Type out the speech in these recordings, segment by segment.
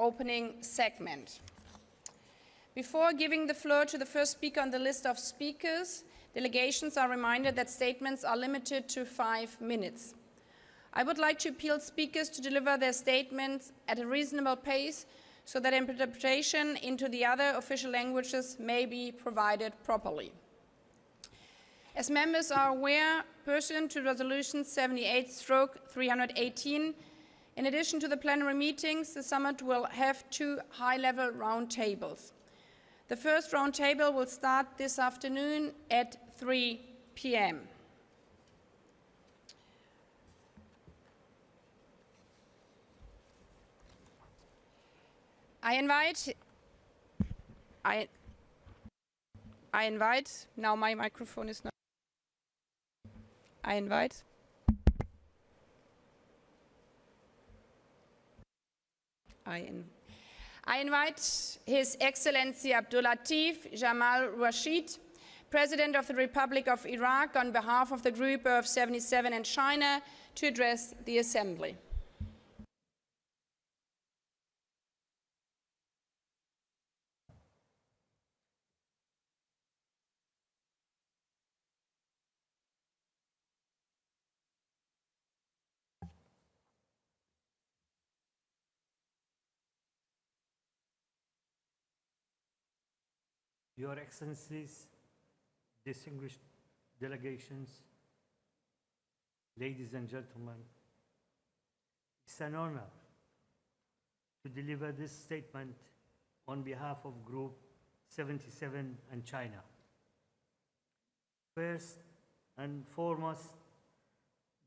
opening segment. Before giving the floor to the first speaker on the list of speakers, delegations are reminded that statements are limited to 5 minutes. I would like to appeal speakers to deliver their statements at a reasonable pace so that interpretation into the other official languages may be provided properly. As members are aware, pursuant to Resolution 78/318, in addition to the plenary meetings, the summit will have 2 high-level roundtables. The first roundtable will start this afternoon at 3 p.m. I invite, now my microphone is not, I invite His Excellency Abdul Latif Jamal Rashid, President of the Republic of Iraq, on behalf of the Group of 77 and China, to address the Assembly. Your Excellencies, distinguished delegations, ladies and gentlemen, it's an honor to deliver this statement on behalf of Group 77 and China. First and foremost,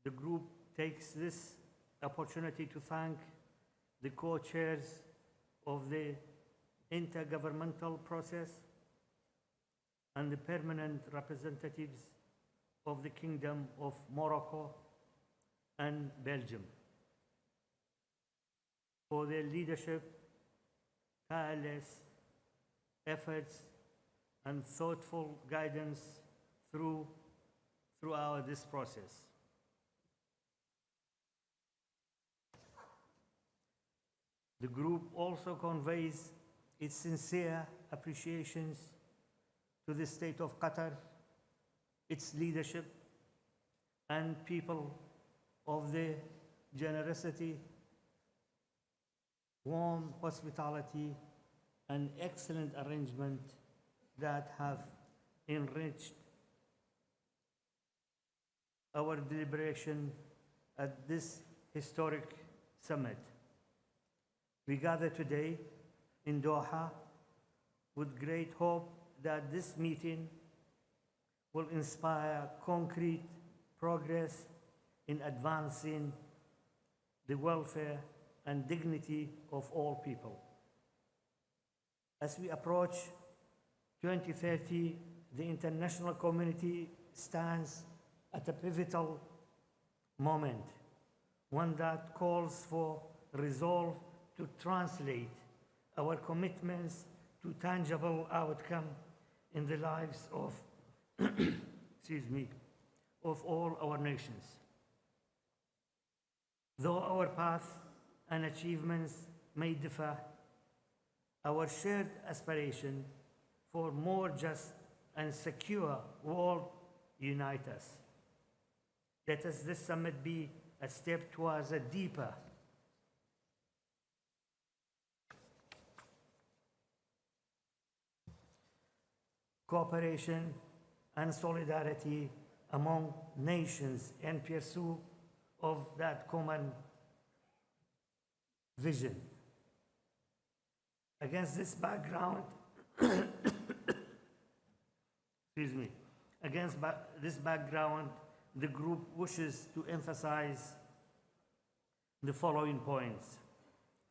the group takes this opportunity to thank the co-chairs of the intergovernmental process and the permanent representatives of the Kingdom of Morocco and Belgium for their leadership, tireless efforts, and thoughtful guidance throughout this process. The group also conveys its sincere appreciations to the State of Qatar, its leadership, and people of the generosity, warm hospitality, and excellent arrangement that have enriched our deliberation at this historic summit. We gather today in Doha with great hope that this meeting will inspire concrete progress in advancing the welfare and dignity of all people. As we approach 2030, the international community stands at a pivotal moment, one that calls for resolve to translate our commitments to tangible outcome in the lives of, of all our nations. Though our path and achievements may differ, our shared aspiration for more just and secure world unite us. Let us this summit be a step towards a deeper cooperation and solidarity among nations in pursuit of that common vision. Against this background, this background, the group wishes to emphasize the following points.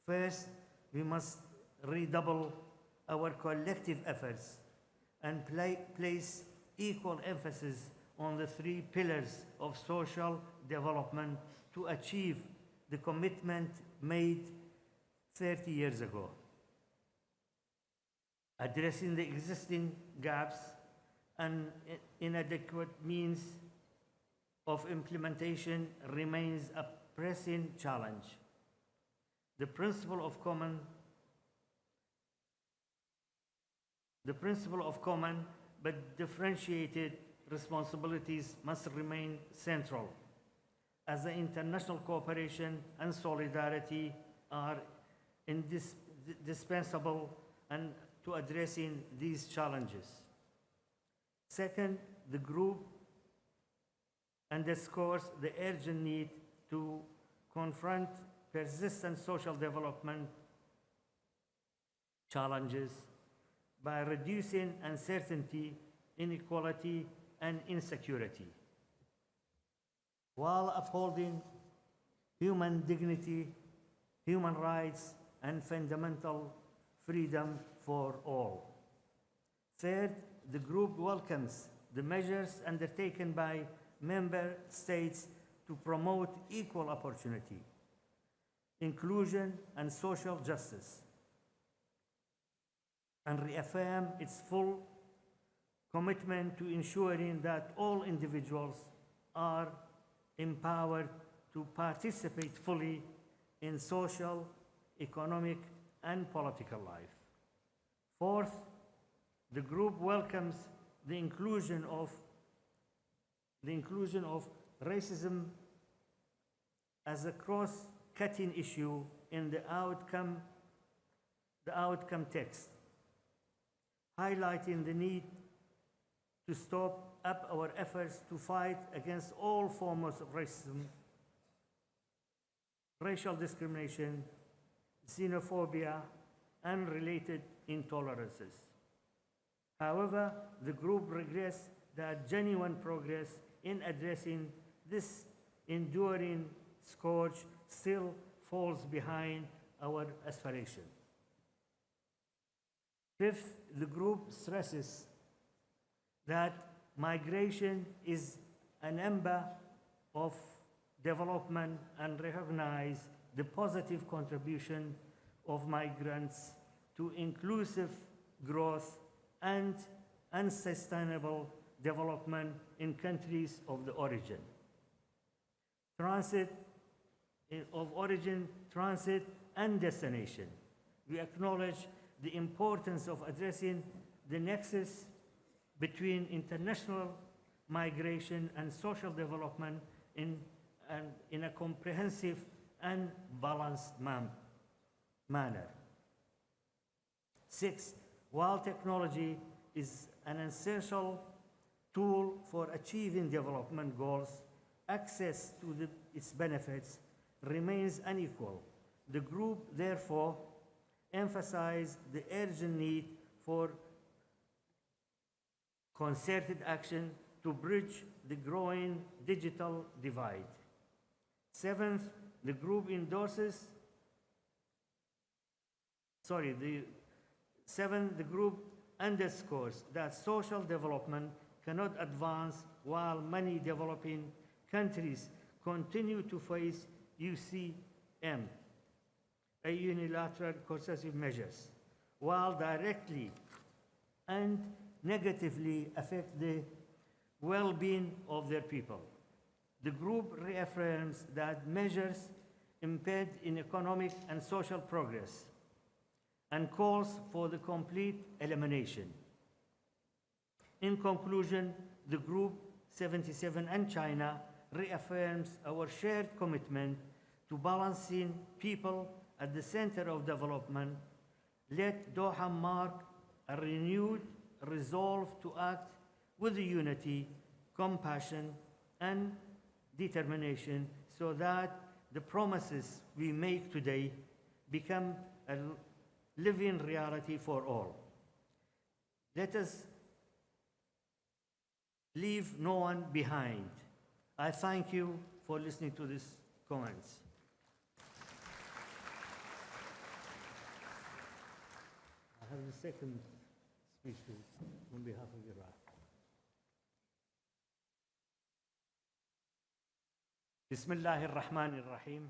First, we must redouble our collective efforts and place equal emphasis on the 3 pillars of social development to achieve the commitment made 30 years ago. Addressing the existing gaps and inadequate means of implementation remains a pressing challenge. The principle of common The principle of common but differentiated responsibilities must remain central, as the international cooperation and solidarity are indispensable and to addressing these challenges. Second, the group underscores the urgent need to confront persistent social development challenges by reducing uncertainty, inequality, and insecurity, while upholding human dignity, human rights, and fundamental freedom for all. Third, the group welcomes the measures undertaken by member states to promote equal opportunity, inclusion, and social justice, and reaffirm its full commitment to ensuring that all individuals are empowered to participate fully in social, economic, and political life. Fourth, the group welcomes the inclusion of racism as a cross-cutting issue in the outcome text, highlighting the need to stop up our efforts to fight against all forms of racism, racial discrimination, xenophobia, and related intolerances. However, the group regrets that genuine progress in addressing this enduring scourge still falls behind our aspiration. Fifth, the group stresses that migration is an ember of development and recognize the positive contribution of migrants to inclusive growth and sustainable development in countries of the origin. Transit and destination. We acknowledge the importance of addressing the nexus between international migration and social development in a comprehensive and balanced manner. Six, while technology is an essential tool for achieving development goals, access to its benefits remains unequal. The group, therefore, emphasizes the urgent need for concerted action to bridge the growing digital divide. Seventh, the group underscores that social development cannot advance while many developing countries continue to face UCM, a unilateral coercive measures, while directly and negatively affect the well-being of their people. The group reaffirms that measures impede in economic and social progress and calls for the complete elimination. In conclusion, the Group 77 and China reaffirms our shared commitment to balancing people at the center of development. Let Doha mark a renewed resolve to act with unity, compassion, and determination so that the promises we make today become a living reality for all. Let us leave no one behind. I thank you for listening to these comments. I have the second speech on behalf of Iraq. Bismillah ar-Rahman ar-Rahim.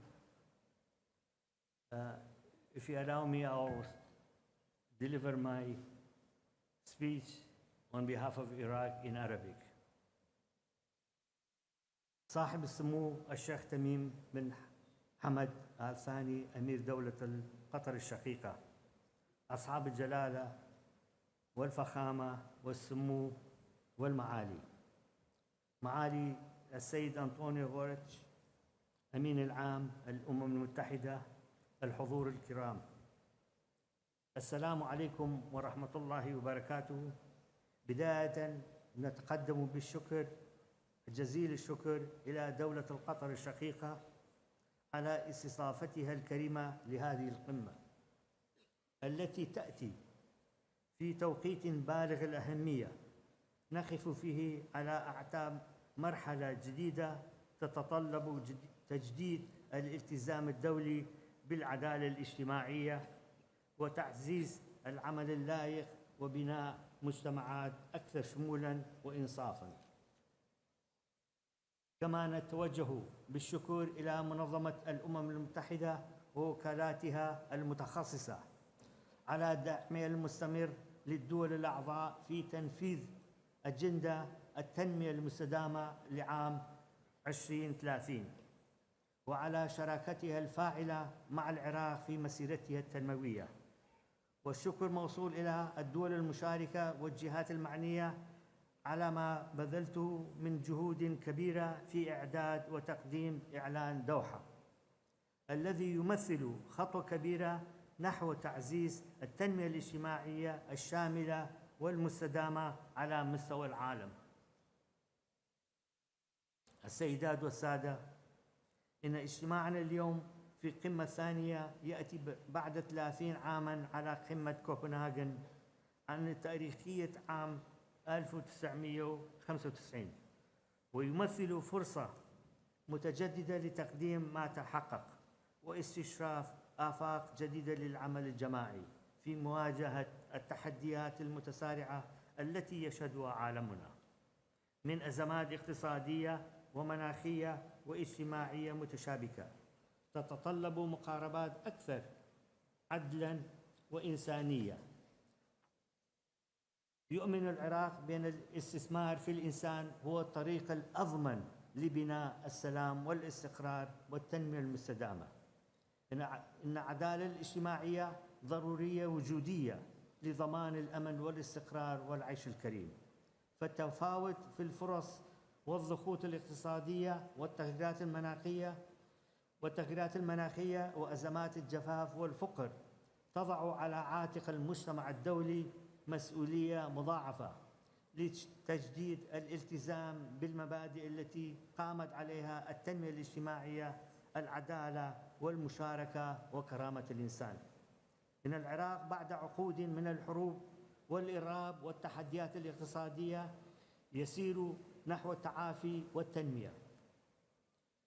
If you allow me, I'll deliver my speech on behalf of Iraq in Arabic. صاحب السمو الشيخ تميم بن حمد آل ثاني أمير دولة قطر الشقيقة، أصحاب الجلالة والفخامة والسمو والمعالي. معالي السيد أنطونيو غوريتش أمين العام الأمم المتحدة، الحضور الكرام، السلام عليكم ورحمة الله وبركاته. بداية نتقدم بالشكر جزيل الشكر إلى دولة القطر الشقيقة على استضافتها الكريمة لهذه القمة التي تأتي في توقيت بالغ الأهمية، نقف فيه على أعتاب مرحلة جديدة تتطلب تجديد الالتزام الدولي بالعدالة الاجتماعية وتعزيز العمل اللائق وبناء مجتمعات أكثر شمولاً وإنصافاً. كما نتوجه بالشكر إلى منظمة الأمم المتحدة ووكالاتها المتخصصة على دعمها المستمر للدول الأعضاء في تنفيذ أجندة التنمية المستدامة لعام 2030 وعلى شراكتها الفاعلة مع العراق في مسيرتها التنموية. والشكر موصول إلى الدول المشاركة والجهات المعنية على ما بذلته من جهود كبيرة في إعداد وتقديم إعلان دوحة الذي يمثل خطوة كبيرة نحو تعزيز التنمية الاجتماعية الشاملة والمستدامة على مستوى العالم. السيدات والسادة، إن اجتماعنا اليوم في قمة ثانية يأتي بعد 30 عاماً على قمة كوبنهاغن عن تاريخية عام 1995، ويمثل فرصة متجددة لتقديم ما تحقق واستشراف آفاق جديدة للعمل الجماعي في مواجهة التحديات المتسارعة التي يشهدها عالمنا من أزمات اقتصادية ومناخية واجتماعية متشابكة تتطلب مقاربات أكثر عدلاً وإنسانية. يؤمن العراق بأن الاستثمار في الإنسان هو الطريق الأضمن لبناء السلام والاستقرار والتنمية المستدامة. إن العدالة الاجتماعية ضرورية وجودية لضمان الأمن والاستقرار والعيش الكريم، فالتفاوت في الفرص والضغوط الاقتصادية والتغييرات المناخية وأزمات الجفاف والفقر تضع على عاتق المجتمع الدولي مسؤولية مضاعفة لتجديد الالتزام بالمبادئ التي قامت عليها التنمية الاجتماعية، العدالة والمشاركة وكرامة الإنسان. إن العراق بعد عقود من الحروب والإرهاب والتحديات الاقتصادية يسير نحو التعافي والتنمية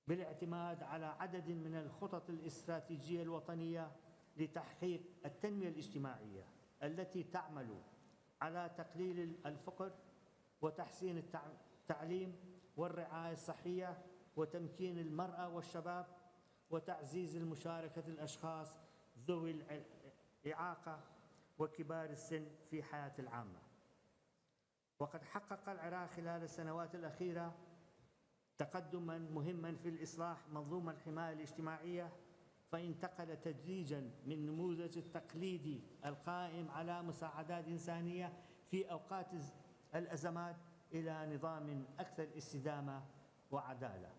بالاعتماد على عدد من الخطط الاستراتيجية الوطنية لتحقيق التنمية الاجتماعية التي تعمل على تقليل الفقر وتحسين التعليم والرعاية الصحية وتمكين المرأة والشباب وتعزيز المشاركة الأشخاص ذوي الإعاقة وكبار السن في حياة العامة. وقد حقق العراق خلال السنوات الأخيرة تقدماً مهماً في الإصلاح منظومة الحماية الاجتماعية، فانتقل تدريجاً من النموذج التقليدي القائم على مساعدات إنسانية في أوقات الأزمات إلى نظام أكثر استدامة وعدالة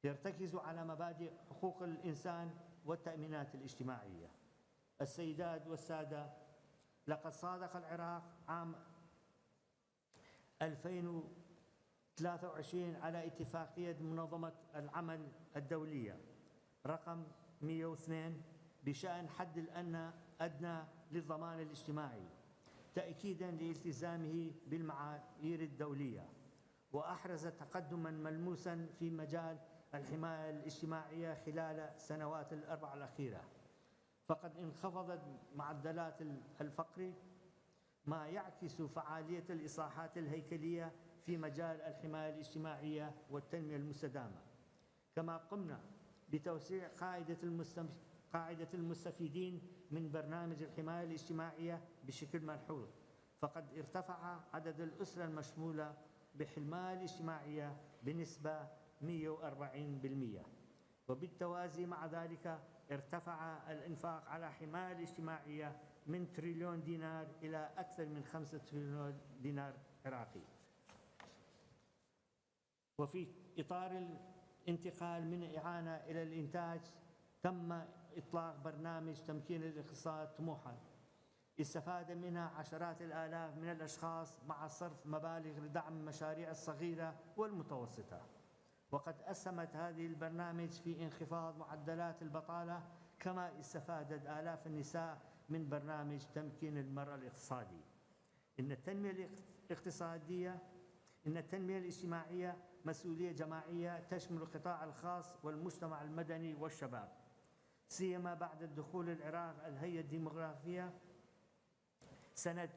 يرتكز على مبادئ حقوق الإنسان والتأمينات الاجتماعية. السيدات والسادة، لقد صادق العراق عام 2023 على اتفاقية منظمة العمل الدولية رقم 102 بشأن حد الأدنى للضمان الاجتماعي، تأكيداً لالتزامه بالمعايير الدولية، وأحرز تقدماً ملموساً في مجال الحماية الاجتماعية خلال السنوات الأربع الأخيرة. فقد انخفضت معدلات الفقر، ما يعكس فعالية الإصلاحات الهيكلية في مجال الحماية الاجتماعية والتنمية المستدامة. كما قمنا بتوسيع قاعدة المستفيدين من برنامج الحماية الاجتماعية بشكل ملحوظ، فقد ارتفع عدد الأسر المشمولة بالحماية الاجتماعية بنسبة 140%. وبالتوازي مع ذلك ارتفع الإنفاق على حماية الاجتماعية من تريليون دينار إلى أكثر من 5 تريليون دينار عراقي. وفي إطار الانتقال من الإعانة إلى الإنتاج تم إطلاق برنامج تمكين الاقتصاد طموحا استفاد منها عشرات الآلاف من الأشخاص مع صرف مبالغ لدعم المشاريع الصغيرة والمتوسطة. وقد أسهمت هذه البرنامج في انخفاض معدلات البطالة، كما استفادت آلاف النساء من برنامج تمكين المرأة الاقتصادي. إن التنمية الاجتماعية مسؤولية جماعية تشمل القطاع الخاص والمجتمع المدني والشباب، سيما بعد دخول العراق الهيئة الديمغرافية سنة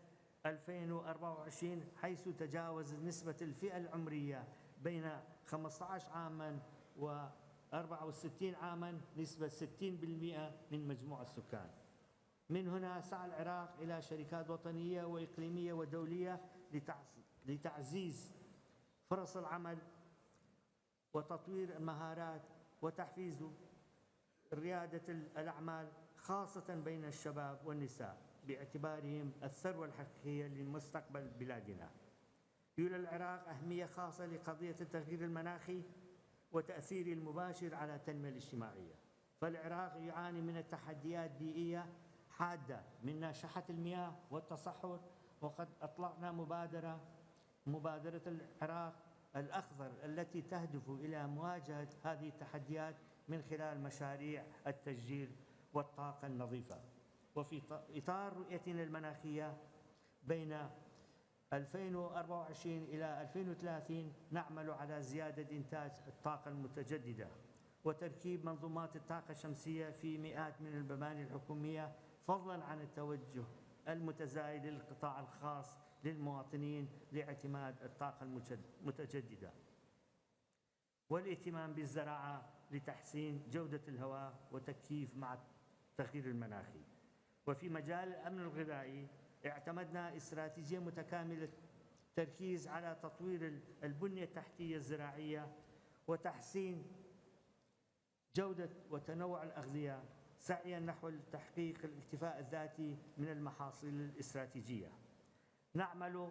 2024، حيث تجاوزت نسبة الفئة العمرية بين 15 عاماً و 64 عاماً نسبة 60% من مجموع السكان. من هنا سعى العراق إلى شركات وطنية وإقليمية ودولية لتعزيز فرص العمل وتطوير المهارات وتحفيز ريادة الأعمال، خاصة بين الشباب والنساء باعتبارهم الثروة الحقيقية لمستقبل بلادنا. يولي العراق أهمية خاصة لقضية التغيير المناخي وتأثيره المباشر على التنمية الاجتماعية. فالعراق يعاني من التحديات بيئية حادة منها شحة المياه والتصحر، وقد أطلقنا مبادرة العراق الأخضر التي تهدف إلى مواجهة هذه التحديات من خلال مشاريع التشجير والطاقة النظيفة. وفي إطار رؤيتنا المناخية بين 2024 إلى 2030 نعمل على زيادة إنتاج الطاقة المتجددة وتركيب منظومات الطاقة الشمسية في مئات من المباني الحكومية، فضلاً عن التوجه المتزايد للقطاع الخاص للمواطنين لاعتماد الطاقة المتجددة، والاهتمام بالزراعة لتحسين جودة الهواء وتكييف مع التغيير المناخي. وفي مجال الأمن الغذائي اعتمدنا استراتيجية متكاملة تركيز على تطوير البنية التحتية الزراعية وتحسين جودة وتنوع الأغذية، سعيا نحو تحقيق الاكتفاء الذاتي من المحاصيل الاستراتيجية. نعمل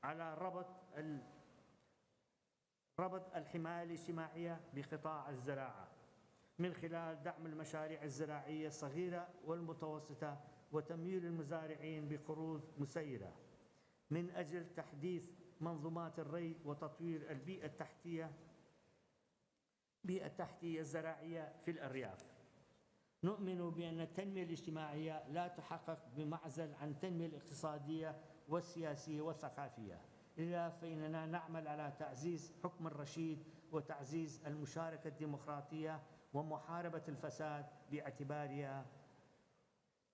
على ربط الحماية الاجتماعية بقطاع الزراعة من خلال دعم المشاريع الزراعية الصغيرة والمتوسطة وتمويل المزارعين بقروض مسيرة من أجل تحديث منظومات الري وتطوير البيئة التحتية الزراعية في الأرياف. نؤمن بأن التنمية الاجتماعية لا تحقق بمعزل عن التنمية الاقتصادية والسياسية والثقافية، لذا فإننا نعمل على تعزيز حكم الرشيد وتعزيز المشاركة الديمقراطية ومحاربة الفساد باعتبارها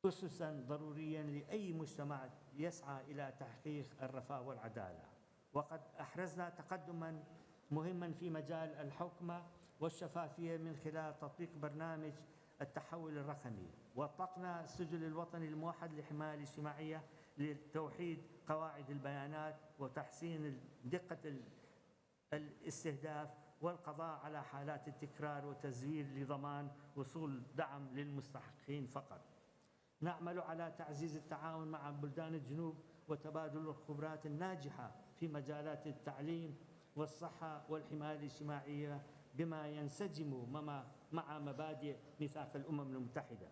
أسساً ضرورياً لأي مجتمع يسعى إلى تحقيق الرفاه والعدالة. وقد أحرزنا تقدماً مهماً في مجال الحوكمة والشفافية من خلال تطبيق برنامج التحول الرقمي، وأطلقنا السجل الوطني الموحد للحماية الاجتماعية لتوحيد قواعد البيانات وتحسين دقة الاستهداف والقضاء على حالات التكرار والتزوير لضمان وصول دعم للمستحقين فقط. نعمل على تعزيز التعاون مع بلدان الجنوب وتبادل الخبرات الناجحة في مجالات التعليم والصحة والحماية الاجتماعية بما ينسجم مع مبادئ ميثاق الأمم المتحدة.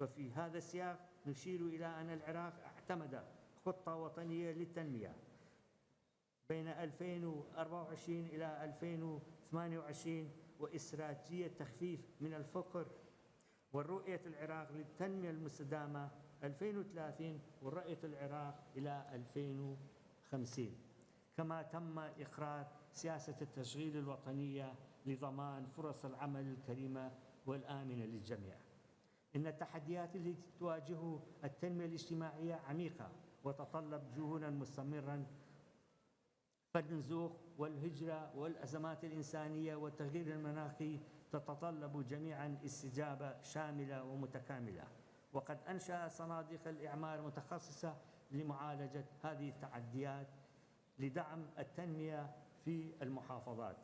وفي هذا السياق نشير إلى أن العراق اعتمد خطة وطنية للتنمية بين 2024 إلى 2028 واستراتيجية تخفيف من الفقر والرؤية العراق للتنمية المستدامة 2030 والرؤية العراق إلى 2050، كما تم إقرار سياسة التشغيل الوطنية لضمان فرص العمل الكريمة والآمنة للجميع. إن التحديات التي تواجه التنمية الاجتماعية عميقة وتتطلب جهودا مستمرا، فالنزوح والهجرة والأزمات الإنسانية والتغيير المناخي تتطلب جميعا استجابة شاملة ومتكاملة. وقد أنشأ صناديق الإعمار متخصصة لمعالجة هذه التحديات لدعم التنمية في المحافظات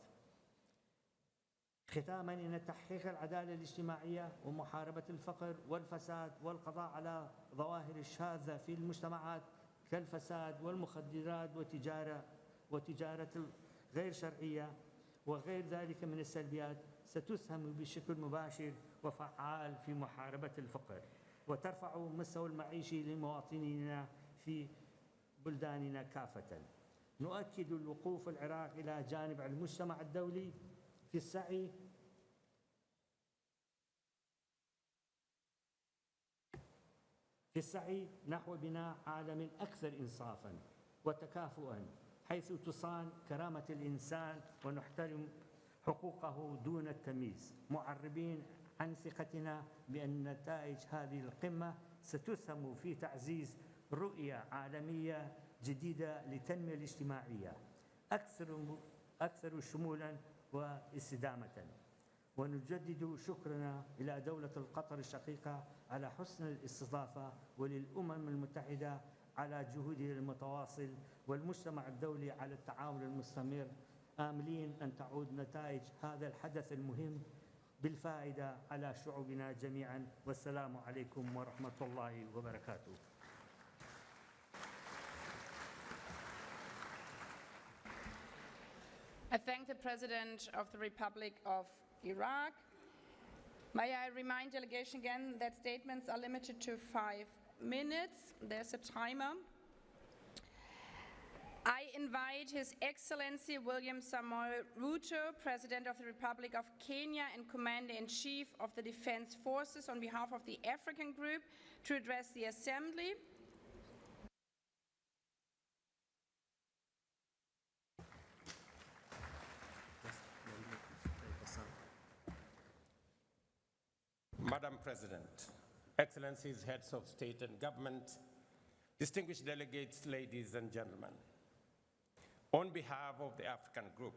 ختاماً، إن تحقيق العدالة الاجتماعية ومحاربة الفقر والفساد والقضاء على ظواهر الشاذة في المجتمعات كالفساد والمخدرات وتجارة غير شرعية وغير ذلك من السلبيات ستسهم بشكل مباشر وفعال في محاربة الفقر وترفع مستوى المعيشي لمواطنينا في بلداننا كافة. نؤكد الوقوف العراق إلى جانب المجتمع الدولي في السعي نحو بناء عالم أكثر إنصافاً وتكافؤاً، حيث تصان كرامة الإنسان ونحترم حقوقه دون التمييز، معربين عن ثقتنا بأن نتائج هذه القمة ستسهم في تعزيز رؤية عالمية جديدة للتنمية الاجتماعية أكثر شمولاً واستدامة. ونجدد شكرنا إلى دولة القطر الشقيقة على حسن الاستضافة، وللأمم المتحدة على جهودها المتواصل، والمجتمع الدولي على التعاون المستمر، آملين أن تعود نتائج هذا الحدث المهم بالفائدة على شعوبنا جميعا. والسلام عليكم ورحمة الله وبركاته. I thank the President of the Republic of Iraq. May I remind delegation again that statements are limited to 5 minutes. There's a timer. I invite His Excellency William Samoei Ruto, President of the Republic of Kenya and Commander-in-Chief of the Defense Forces, on behalf of the African Group, to address the Assembly. Madam President, Excellencies, Heads of State and Government, distinguished delegates, ladies and gentlemen, on behalf of the African Group,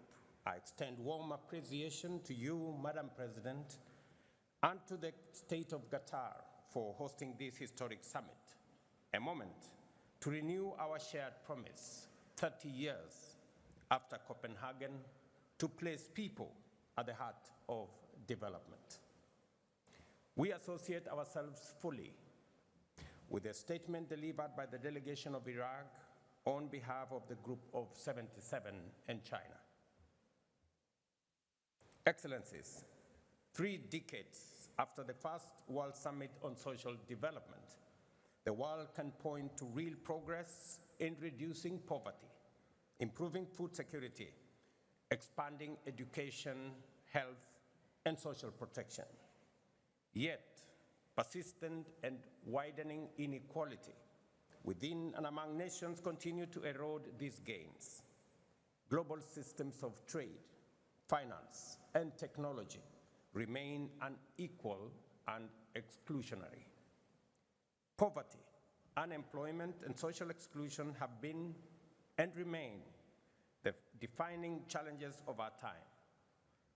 I extend warm appreciation to you, Madam President, and to the State of Qatar for hosting this historic summit, a moment to renew our shared promise 30 years after Copenhagen to place people at the heart of development. We associate ourselves fully with the statement delivered by the delegation of Iraq on behalf of the Group of 77 and China. Excellencies, 3 decades after the first World Summit on Social Development, the world can point to real progress in reducing poverty, improving food security, expanding education, health, and social protection. Yet, persistent and widening inequality within and among nations continue to erode these gains. Global systems of trade, finance, and technology remain unequal and exclusionary. Poverty, unemployment, and social exclusion have been and remain the defining challenges of our time.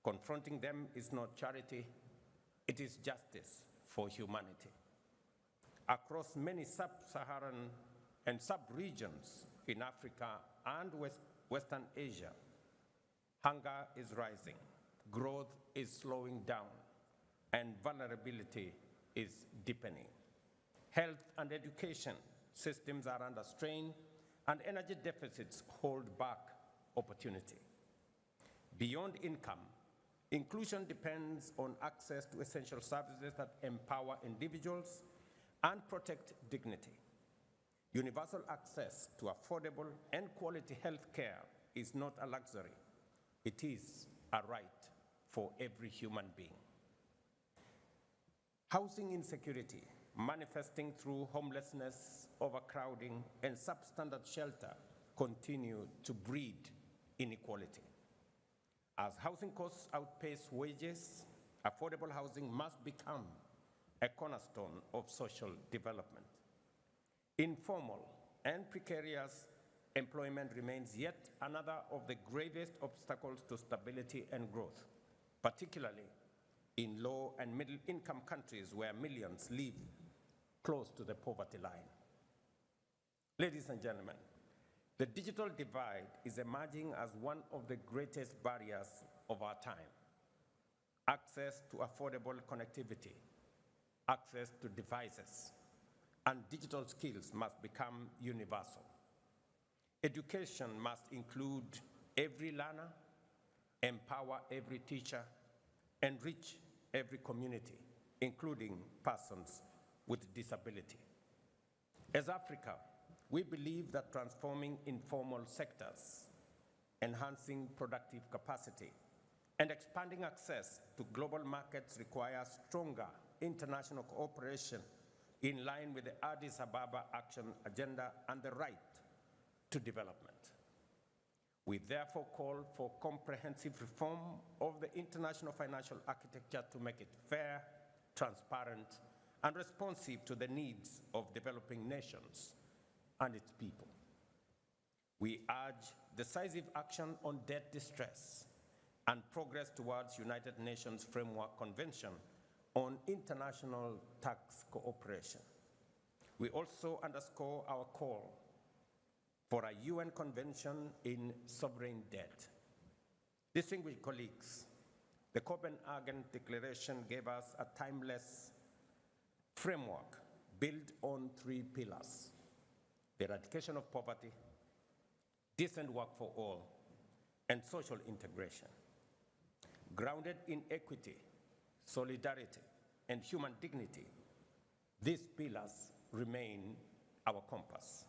Confronting them is not charity, it is justice for humanity. Across many sub-Saharan and sub-regions in Africa and Western Asia, hunger is rising, growth is slowing down, and vulnerability is deepening. Health and education systems are under strain, and energy deficits hold back opportunity. Beyond income, inclusion depends on access to essential services that empower individuals and protect dignity. Universal access to affordable and quality health care is not a luxury. It is a right for every human being. Housing insecurity, manifesting through homelessness, overcrowding, and substandard shelter, continue to breed inequality. As housing costs outpace wages, affordable housing must become a cornerstone of social development. Informal and precarious employment remains yet another of the gravest obstacles to stability and growth, particularly in low and middle income countries where millions live close to the poverty line. Ladies and gentlemen, the digital divide is emerging as one of the greatest barriers of our time. access to affordable connectivity, access to devices, and digital skills must become universal. Education must include every learner, empower every teacher, enrich every community, including persons with disability. As Africa, we believe that transforming informal sectors, enhancing productive capacity, and expanding access to global markets requires stronger international cooperation in line with the Addis Ababa Action Agenda and the right to development. We therefore call for comprehensive reform of the international financial architecture to make it fair, transparent, and responsive to the needs of developing nations and its people. We urge decisive action on debt distress and progress towards United Nations Framework Convention on international tax cooperation. We also underscore our call for a UN Convention in sovereign debt. Distinguished colleagues, the Copenhagen Declaration gave us a timeless framework built on 3 pillars: the eradication of poverty, decent work for all, and social integration. Grounded in equity, solidarity, and human dignity, these pillars remain our compass.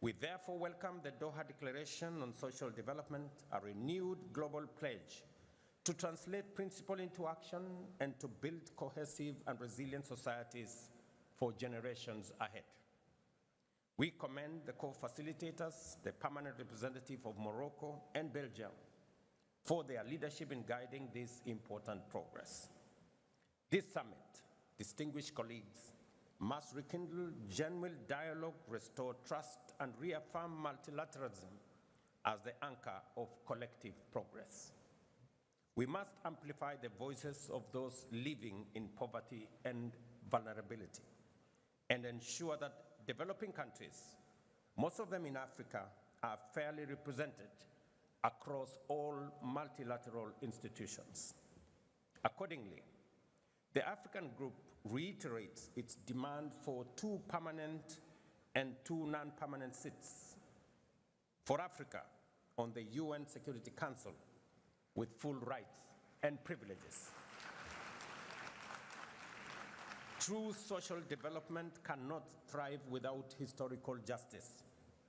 We therefore welcome the Doha Declaration on Social Development, a renewed global pledge to translate principle into action and to build cohesive and resilient societies for generations ahead. We commend the co-facilitators, the permanent representative of Morocco and Belgium, for their leadership in guiding this important progress. This summit, distinguished colleagues, must rekindle genuine dialogue, restore trust, and reaffirm multilateralism as the anchor of collective progress. We must amplify the voices of those living in poverty and vulnerability and ensure that developing countries, most of them in Africa, are fairly represented across all multilateral institutions. Accordingly, the African Group reiterates its demand for 2 permanent and 2 non-permanent seats for Africa on the UN Security Council with full rights and privileges. True social development cannot thrive without historical justice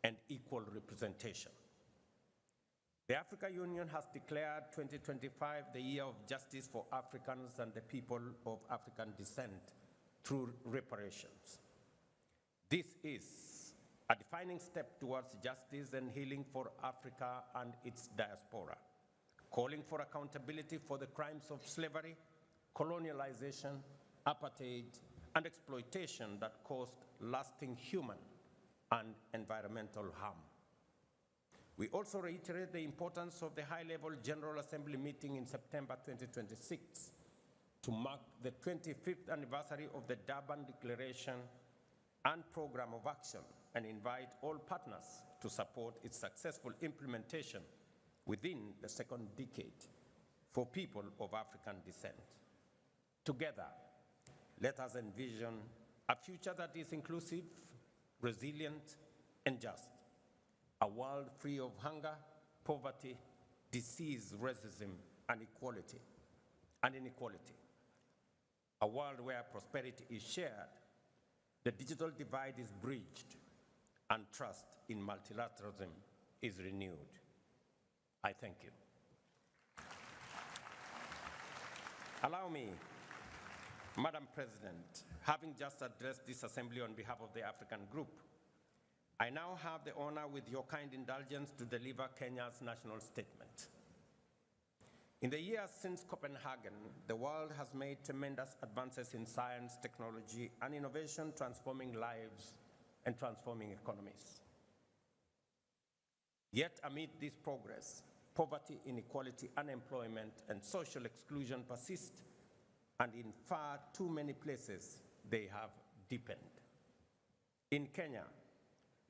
and equal representation. The African Union has declared 2025 the year of justice for Africans and the people of African descent through reparations. This is a defining step towards justice and healing for Africa and its diaspora, calling for accountability for the crimes of slavery, colonialization, apartheid, and exploitation that caused lasting human and environmental harm. We also reiterate the importance of the high-level General Assembly meeting in September 2026 to mark the 25th anniversary of the Durban Declaration and Program of Action and invite all partners to support its successful implementation within the second decade for people of African descent. Together, let us envision a future that is inclusive, resilient, and just. A world free of hunger, poverty, disease, racism, and inequality. A world where prosperity is shared, the digital divide is bridged, and trust in multilateralism is renewed. I thank you. Allow me, Madam President, having just addressed this assembly on behalf of the African Group, I now have the honor, with your kind indulgence, to deliver Kenya's national statement. In the years since Copenhagen, the world has made tremendous advances in science, technology, and innovation, transforming lives and transforming economies. Yet amid this progress, poverty, inequality, unemployment, and social exclusion persist, and in far too many places, they have deepened. In Kenya,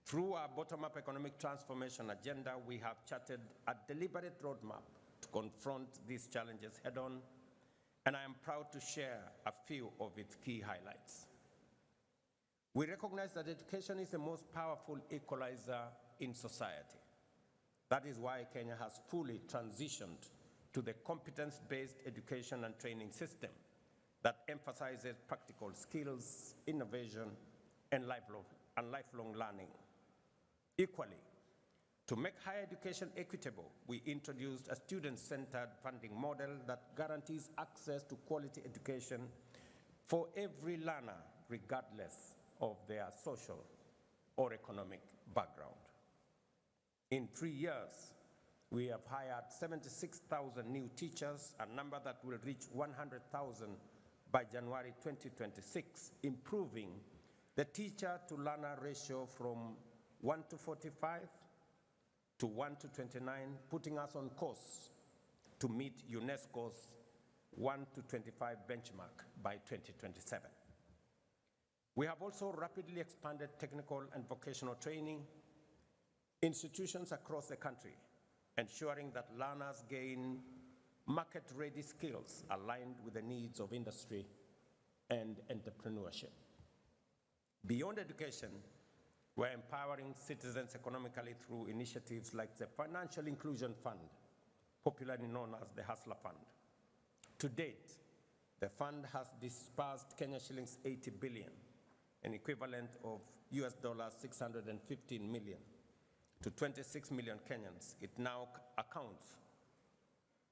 through our bottom-up economic transformation agenda, we have charted a deliberate roadmap to confront these challenges head-on, and I am proud to share a few of its key highlights. We recognize that education is the most powerful equalizer in society. That is why Kenya has fully transitioned to the competence-based education and training system that emphasizes practical skills, innovation, and lifelong learning. Equally, to make higher education equitable, we introduced a student-centered funding model that guarantees access to quality education for every learner, regardless of their social or economic background. In 3 years, we have hired 76,000 new teachers, a number that will reach 100,000 by January 2026, improving the teacher-to-learner ratio from 1 to 45 to 1 to 29, putting us on course to meet UNESCO's 1 to 25 benchmark by 2027. We have also rapidly expanded technical and vocational training institutions across the country, ensuring that learners gain market-ready skills aligned with the needs of industry and entrepreneurship. Beyond education, we're empowering citizens economically through initiatives like the Financial Inclusion Fund, popularly known as the Hustler Fund. To date, the fund has disbursed Kenya shillings 80 billion, an equivalent of US dollars 615 million, to 26 million Kenyans. It now accounts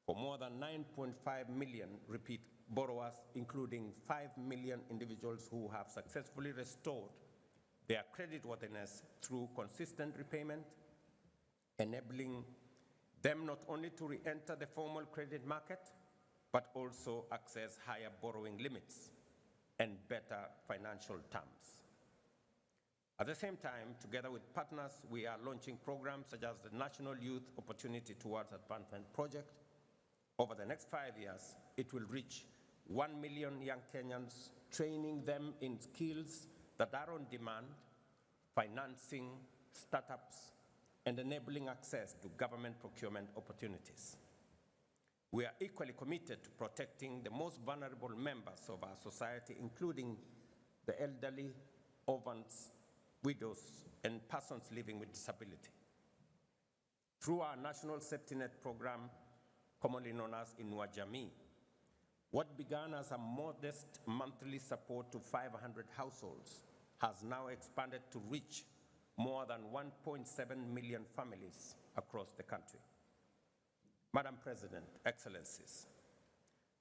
for more than 9.5 million repeat borrowers, including 5 million individuals who have successfully restored their creditworthiness through consistent repayment, enabling them not only to re-enter the formal credit market, but also access higher borrowing limits and better financial terms. At the same time, together with partners, we are launching programs such as the National Youth Opportunity Towards Advancement Project. Over the next 5 years, it will reach 1 million young Kenyans, training them in skills that are on demand, financing startups, and enabling access to government procurement opportunities. We are equally committed to protecting the most vulnerable members of our society, including the elderly, orphans, widows, and persons living with disability. Through our National Safety Net program, commonly known as Inua Jamii, what began as a modest monthly support to 500 households has now expanded to reach more than 1.7 million families across the country. Madam President, Excellencies,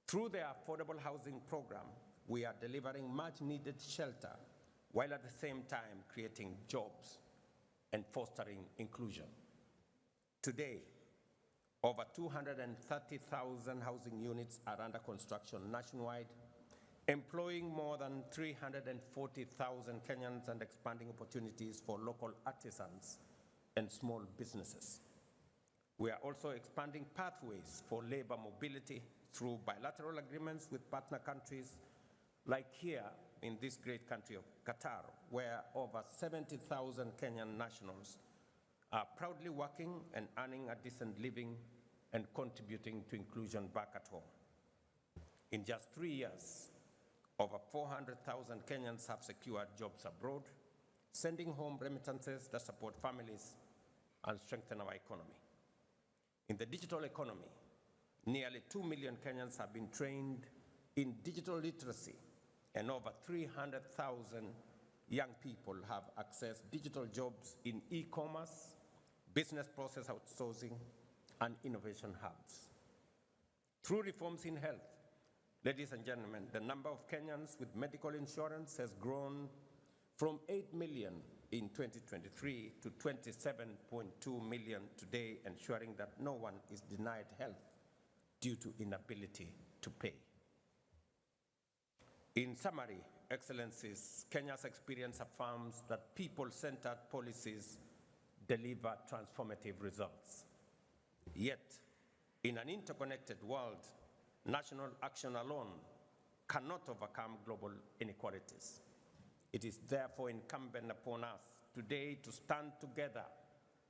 through the Affordable Housing Program, we are delivering much-needed shelter while at the same time creating jobs and fostering inclusion. Today, over 230,000 housing units are under construction nationwide, employing more than 340,000 Kenyans and expanding opportunities for local artisans and small businesses. We are also expanding pathways for labor mobility through bilateral agreements with partner countries, like here in this great country of Qatar, where over 70,000 Kenyan nationals are proudly working and earning a decent living and contributing to inclusion back at home. In just 3 years, over 400,000 Kenyans have secured jobs abroad, sending home remittances that support families and strengthen our economy. In the digital economy, nearly 2 million Kenyans have been trained in digital literacy, and over 300,000 young people have accessed digital jobs in e-commerce, business process outsourcing, and innovation hubs. Through reforms in health, ladies and gentlemen, the number of Kenyans with medical insurance has grown from 8 million in 2023 to 27.2 million today, ensuring that no one is denied health due to inability to pay. In summary, Excellencies, Kenya's experience affirms that people-centered policies deliver transformative results. Yet, in an interconnected world, national action alone cannot overcome global inequalities. It is therefore incumbent upon us today to stand together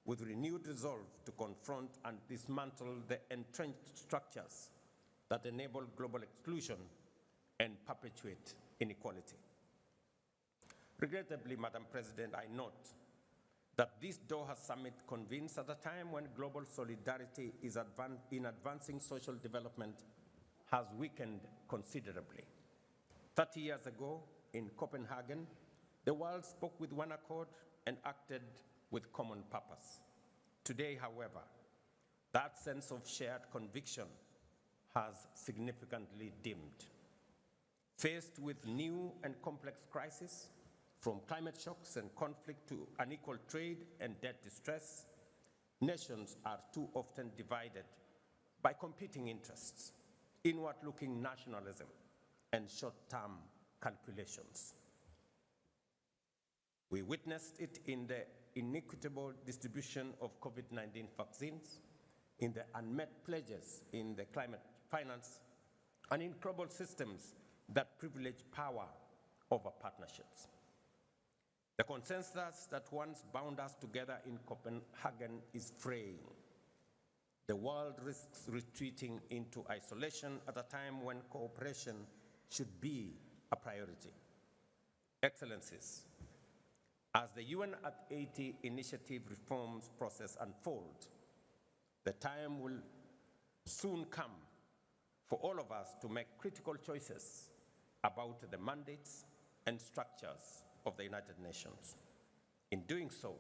with renewed resolve to confront and dismantle the entrenched structures that enable global exclusion and perpetuate inequality. Regrettably, Madam President, I note that this Doha summit convenes at a time when global solidarity is in advancing social development has weakened considerably. 30 years ago, in Copenhagen, the world spoke with one accord and acted with common purpose. Today, however, that sense of shared conviction has significantly dimmed. Faced with new and complex crises, from climate shocks and conflict to unequal trade and debt distress, nations are too often divided by competing interests, inward-looking nationalism, and short-term calculations. We witnessed it in the inequitable distribution of COVID-19 vaccines, in the unmet pledges in the climate finance, and in global systems that privilege power over partnerships. The consensus that once bound us together in Copenhagen is fraying. The world risks retreating into isolation at a time when cooperation should be a priority. Excellencies, as the UN at 80 initiative reforms process unfolds, the time will soon come for all of us to make critical choices about the mandates and structures of the United Nations. In doing so,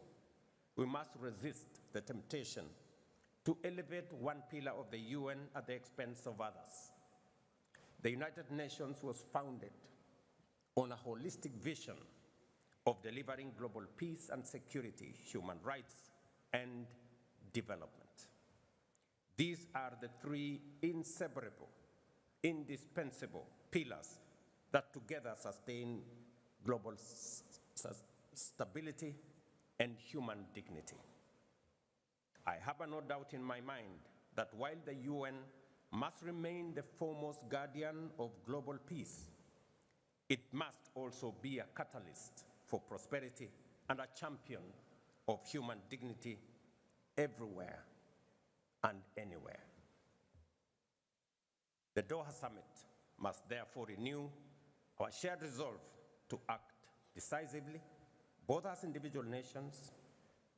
we must resist the temptation to elevate one pillar of the UN at the expense of others. The United Nations was founded on a holistic vision of delivering global peace and security, human rights, and development. These are the three inseparable, indispensable pillars that together sustain global stability and human dignity. I have no doubt in my mind that while the UN must remain the foremost guardian of global peace, it must also be a catalyst for prosperity and a champion of human dignity everywhere and anywhere. The Doha Summit must therefore renew our shared resolve to act decisively, both as individual nations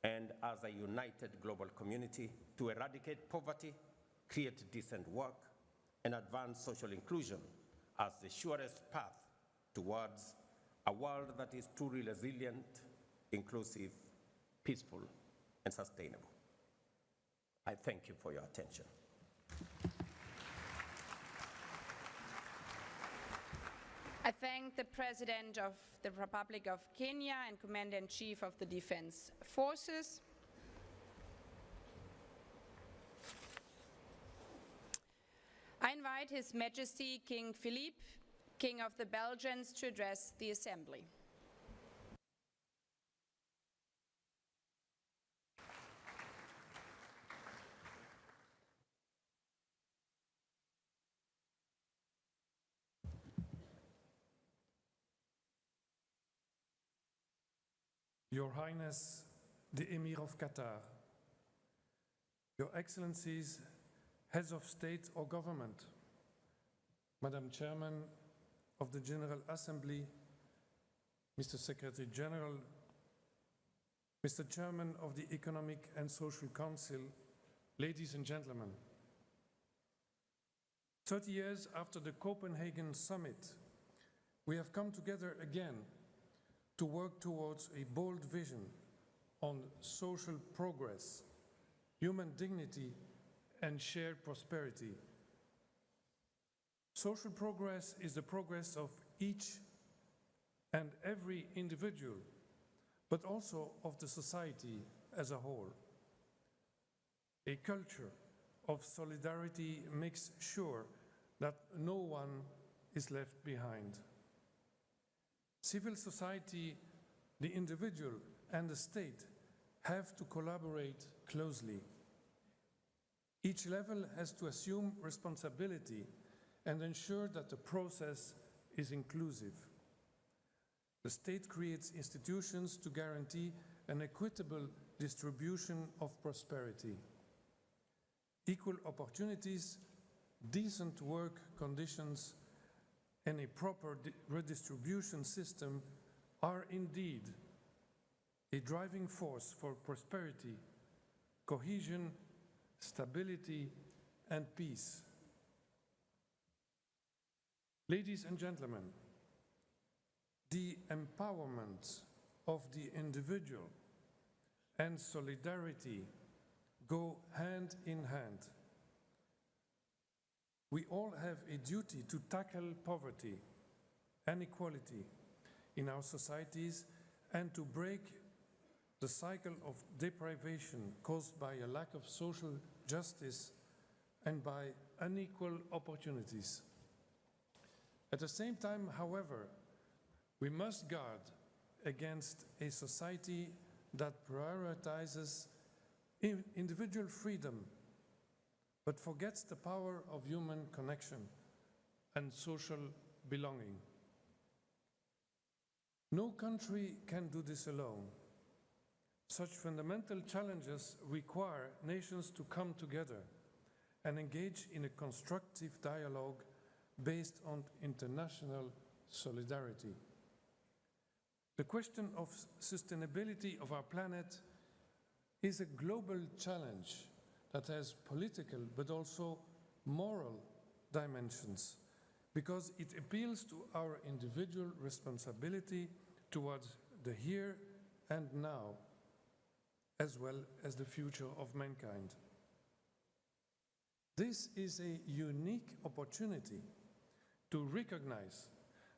and as a united global community, to eradicate poverty, create decent work, and advance social inclusion as the surest path towards a world that is truly resilient, inclusive, peaceful, and sustainable. I thank you for your attention. I thank the President of the Republic of Kenya and Commander-in-Chief of the Defense Forces. I invite His Majesty King Philippe, King of the Belgians, to address the Assembly. Your Highness, the Amir of Qatar, Your Excellencies, Heads of State or Government, Madam Chairman of the General Assembly, Mr. Secretary General, Mr. Chairman of the Economic and Social Council, ladies and gentlemen. 30 years after the Copenhagen Summit, we have come together again to work towards a bold vision on social progress, human dignity, and shared prosperity. Social progress is the progress of each and every individual, but also of the society as a whole. A culture of solidarity makes sure that no one is left behind. Civil society, the individual, and the state have to collaborate closely. Each level has to assume responsibility and ensure that the process is inclusive. The state creates institutions to guarantee an equitable distribution of prosperity. Equal opportunities, decent work conditions, and a proper redistribution system are indeed a driving force for prosperity, cohesion, stability, and peace. Ladies and gentlemen, the empowerment of the individual and solidarity go hand in hand. We all have a duty to tackle poverty and inequality in our societies and to break the cycle of deprivation caused by a lack of social justice and by unequal opportunities. At the same time, however, we must guard against a society that prioritizes individual freedom but forgets the power of human connection and social belonging. No country can do this alone. Such fundamental challenges require nations to come together and engage in a constructive dialogue based on international solidarity. The question of sustainability of our planet is a global challenge that has political but also moral dimensions because it appeals to our individual responsibility towards the here and now, as well as the future of mankind. This is a unique opportunity to recognize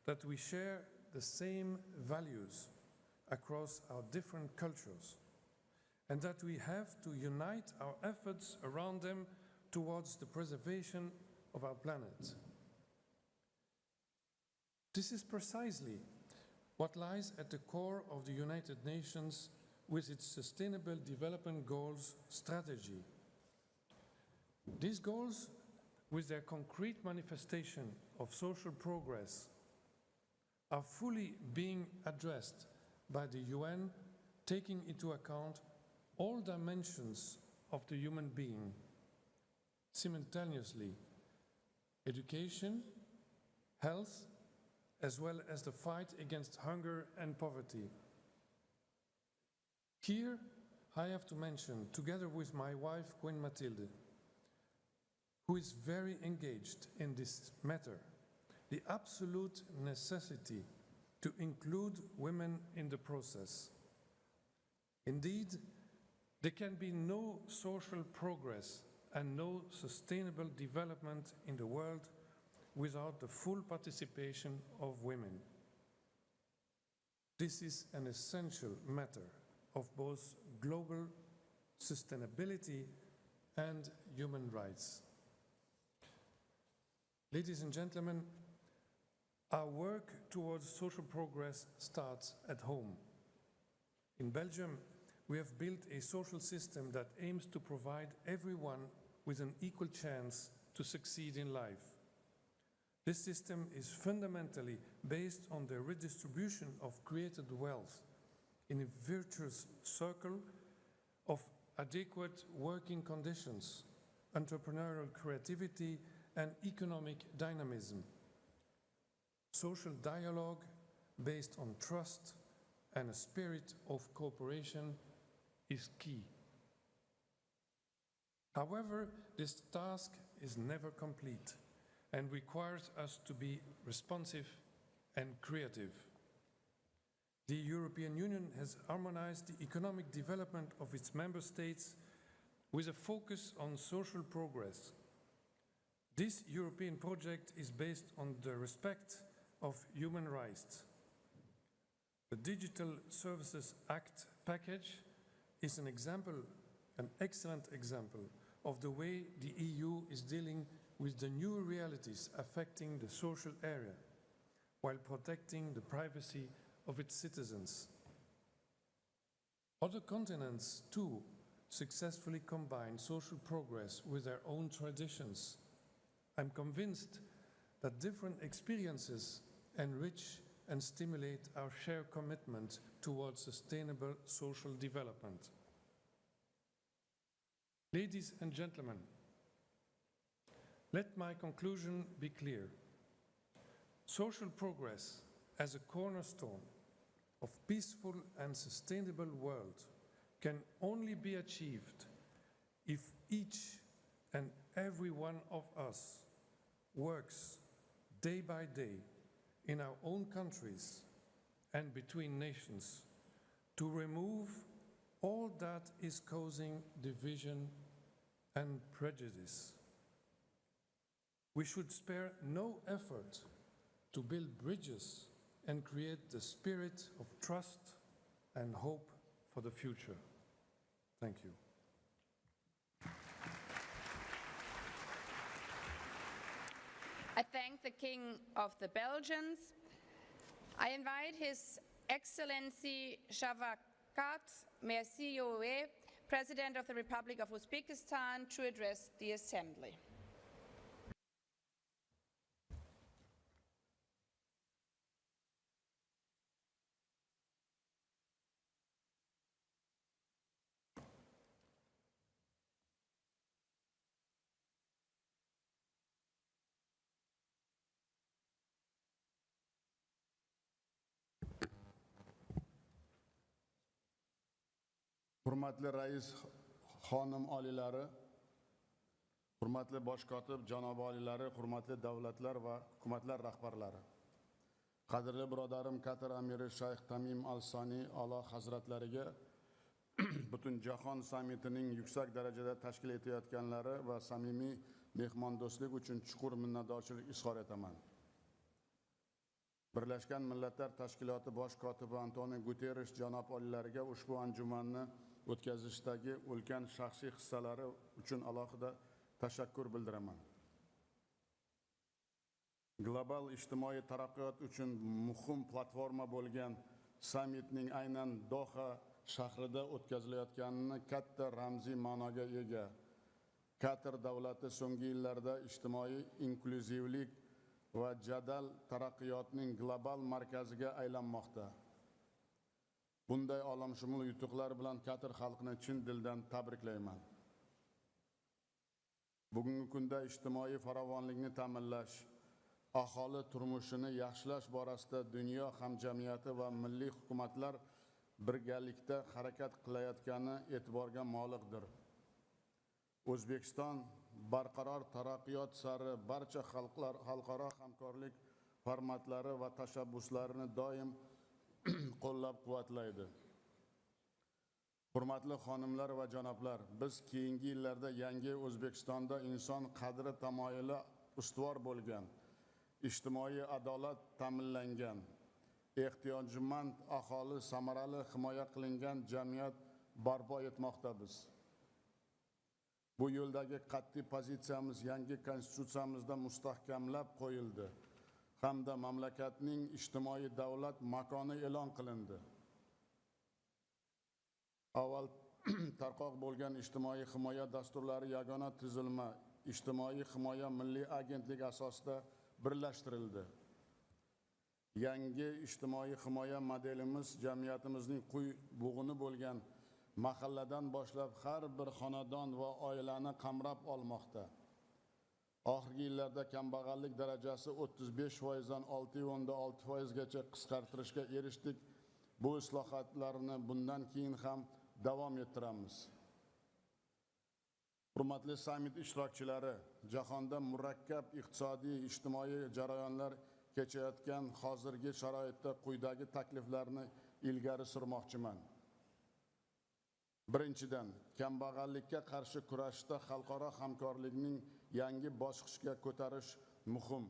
that we share the same values across our different cultures and that we have to unite our efforts around them towards the preservation of our planet. This is precisely what lies at the core of the United Nations with its Sustainable Development Goals strategy. These goals, with their concrete manifestation of social progress, are fully being addressed by the UN, taking into account all dimensions of the human being simultaneously: education, health, as well as the fight against hunger and poverty. Here, I have to mention, together with my wife, Queen Mathilde, who is very engaged in this matter, the absolute necessity to include women in the process. Indeed, there can be no social progress and no sustainable development in the world without the full participation of women. This is an essential matter of both global sustainability and human rights. Ladies and gentlemen, our work towards social progress starts at home. In Belgium, we have built a social system that aims to provide everyone with an equal chance to succeed in life. This system is fundamentally based on the redistribution of created wealth in a virtuous circle of adequate working conditions, entrepreneurial creativity, and economic dynamism. Social dialogue based on trust and a spirit of cooperation is key. However, this task is never complete and requires us to be responsive and creative. The European Union has harmonized the economic development of its member states with a focus on social progress. This European project is based on the respect of human rights. The Digital Services Act package is an example, an excellent example of the way the EU is dealing with the new realities affecting the social area while protecting the privacy of its citizens. Other continents, too, successfully combine social progress with their own traditions. I'm convinced that different experiences enrich and stimulate our shared commitment towards sustainable social development. Ladies and gentlemen, let my conclusion be clear. Social progress as a cornerstone of peaceful and sustainable world can only be achieved if each and every one of us works day by day in our own countries and between nations to remove all that is causing division and prejudice. We should spare no effort to build bridges and create the spirit of trust and hope for the future. Thank you. I thank the King of the Belgians. I invite His Excellency Shavakat Mirziyoyev, President of the Republic of Uzbekistan, to address the Assembly. Hurmatli rais xonim oliylari, hurmatli bosh kotib janob oliylari, hurmatli davlatlar va hukumatlar rahbarlari. Qadrli birodarim Qatar Amiri Shayx Tamim Al-Sani A'lo hazratlariga butun jahon sammitining yuksak darajada tashkil etayotganlari va samimiy mehmondo'stlik uchun chuqur minnatdorchilik izhor etaman. Birlashgan Millatlar Tashkiloti bosh kotibi Antonio Guterres janob oliylariga ushbu anjumanni o'tkazishdagi ulkan shaxsiy hissalari uchun alohida tashakkur bildiraman. Global ijtimoiy taraqqiyot uchun muhim platforma bo'lgan sammitning aynan Doha shahrida o'tkazilayotganini katta ramziy ma'noga ega. Qatar davlati so'nggi yillarda ijtimoiy inkluzivlik va jadal taraqqiyotning global markaziga aylanmoqda. Bunday olamshumul yutuqlar bilan Qatar xalqini chin dildan tabriklayman. Bugungi kunda ijtimoiy farovonlikni ta'minlash, aholi turmushini yaxshilash borasida dunyo hamjamiyati va milliy hukumatlar birgalikda harakat qilayotgani e'tiborga molikdir. O'zbekiston barqaror taraqqiyot sari barcha xalqaro hamkorlik formatlari va tashabbuslarini doim qo'llab-quvvatlaydi. Hurmatli xonimlar va janoblar, biz keyingi yillarda yangi O'zbekistonda inson qadri tamoyili ustuvor bo'lgan, ijtimoiy adolat ta'minlangan, ehtiyojmand aholi samarali himoya qilingan jamiyat barpo etmoqdamiz. Bu yo'ldagi qat'iy pozitsiyamiz yangi konstitutsiyamizda mustahkamlab qo'yildi hamda mamlakatning ijtimoiy davlat makoni e'lon qilindi. Avval tarqoq bo'lgan ijtimoiy himoya dasturlari yagona tuzilma ijtimoiy himoya milliy agentligi asosida birlashtirildi. Yangi ijtimoiy himoya modelimiz jamiyatimizning quy bug'uni bo'lgan mahalladan boshlab har bir xonadon va oilani qamrab olmoqda. Oxirgi yillarda kambag'allik darajasi 35% dan 6.6% gacha qisqartirishga erishdik. Bu islohotlarni bundan keyin ham davom ettiramiz. Hurmatli sammit ishtirokchilari, jahonda murakkab iqtisodiy, ijtimoiy jarayonlar kechayotgan hozirgi sharoitda quyidagi takliflarni ilgari surmoqchiman. Birinchidan, kambag'allikka qarshi kurashda xalqaro hamkorlikning yangi bosqichga ko'tarish muhim.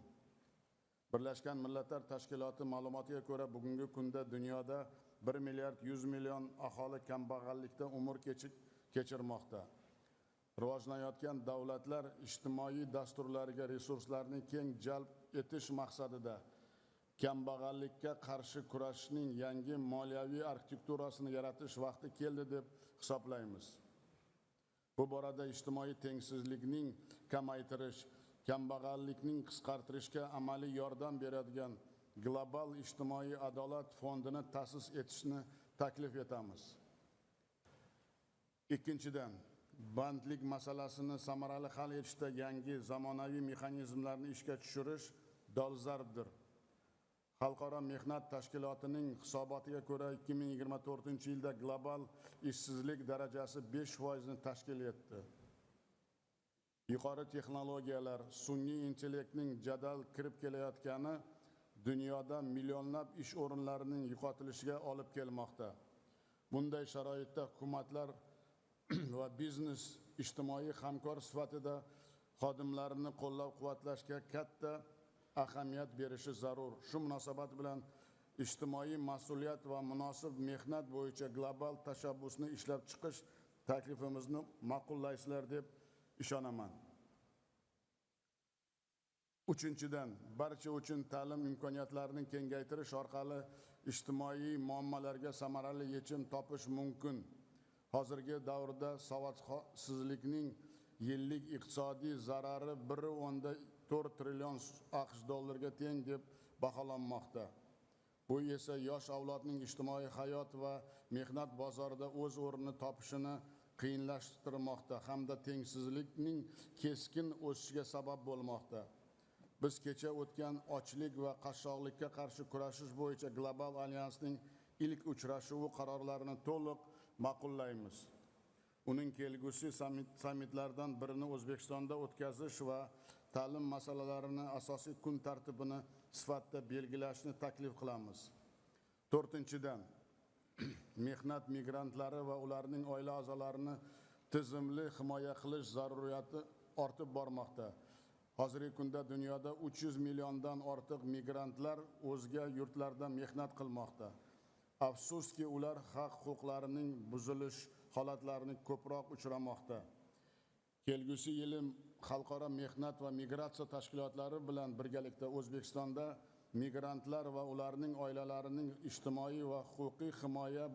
Birlashgan Millatlar Tashkiloti ma'lumotiga ko'ra, bugungi kunda dunyoda 1,1 milliard aholi kambag'allikda umr kechirmoqda. Rivojlanayotgan davlatlar ijtimoiy dasturlarga resurslarni keng jalb etish maqsadida kambag'allikka qarshi kurashning yangi moliyaviy arxitekturasini yaratish vaqti keldi deb hisoblaymiz. Bu borada ijtimoiy tengsizlikning kamaytirish, kambag'allikning qisqartirishga amaliy yordam beradigan global ijtimoiy adolat fondini ta'sis etishni taklif etamiz. Ikkinchidan, bandlik masalasini samarali hal etishda yangi zamonaviy mexanizmlarni ishga tushirish dolzarbdir. Xalqaro mehnat tashkilotining hisobotiga ko'ra 2024-yilda global ishsizlik darajasi 5% ni tashkil etdi. Yuqori texnologiyalar, sun'iy intellektning jadal kirib kelayotgani dunyoda millionlab ish o'rinlarining yo'qotilishiga olib kelmoqda. Bunday sharoitda hukumatlar va biznes ijtimoiy hamkor sifatida xodimlarini qo'llab-quvvatlashga katta ahamiyat berishi zarur. Shu munosabat bilan ijtimoiy mas'uliyat va munosib mehnat bo'yicha global tashabbusni ishlab chiqish taklifimizni ma'qullaysizlar deb ishonaman. Uchinchidan, barcha uchun ta'lim imkoniyatlarini kengaytirish orqali ijtimoiy muammolarga samarali yechim topish mumkin. Hozirgi davrda savodsizlikning yillik iqtisodiy zarari 1.4 trillion AQSh dollariga teng deb baholanmoqda. Bu esa yosh avlodning ijtimoiy hayot va mehnat bozorida o'z o'rnini topishini qiyinlashtirmoqda hamda tengsizlikning keskin o'sishiga sabab bo'lmoqda. Biz kecha o'tgan ochlik va qashshoqlikka qarshi kurashish bo'yicha global alyansning ilk uchrashuvi qarorlarini to'liq ma'qullaymiz. Uning kelgusi sammitlardan birini O'zbekistonda o'tkazish va ta'lim masalalarini asosiy kun tartibini sifatida belgilashni taklif qilamiz. To'rtinchidan, mehnat migrantlari va ularning oila a'zolarini tizimli himoya qilish zaruriyati ortib bormoqda. Hozirgi kunda dunyoda 300 milliondan ortiq migrantlar o'zga yurtlarda mehnat qilmoqda. Afsuski, ular haq-huquqlarining buzilish holatlarini ko'proq uchramoqda. Kelgusi yili xalqaro mehnat va migratsiya tashkilotlari bilan birgalikda O'zbekistonda migrantlar va ularning oilalarining ijtimoiy va huquqiy himoya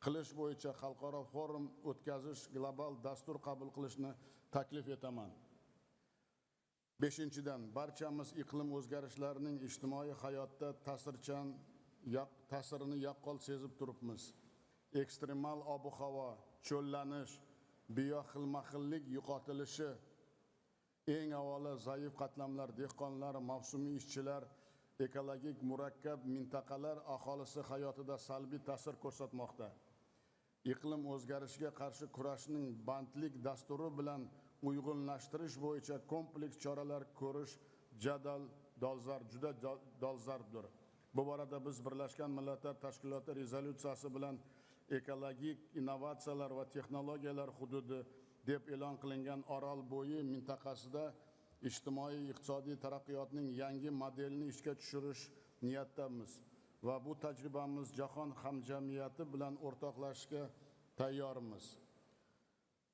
qilish bo'yicha xalqaro forum o'tkazish global dastur qabul qilishni taklif etaman. Beshinchidan, barchamiz iqlim o'zgarishlarining ijtimoiy hayotda ta'sirini yaqqol sezib turibmiz. Ekstremal ob-havo, cho'llanish, bioxilma-xillik yo'qotilishi, eng avvalo zaif qatlamlar, dehqonlar, mavsumiy ishchilar, ekologik murakkab mintaqalar aholisi hayotida salbiy ta'sir ko'rsatmoqda. Iqlim o'zgarishiga qarshi kurashning bandlik dasturi bilan uyg'unlashtirish bo'yicha kompleks choralar ko'rish juda dolzarbdir. Bu borada biz Birlashgan Millatlar Tashkiloti rezolyutsiyasi bilan ekologik innovatsiyalar va texnologiyalar hududi deb e'lon qilingan Orol bo'yi mintaqasida ijtimoiy-iqtisodiy taraqqiyotning yangi modelini ishga tushirish niyatdamiz va bu tajribamiz jahon hamjamiyati bilan o'rtoqlashishga tayyormiz.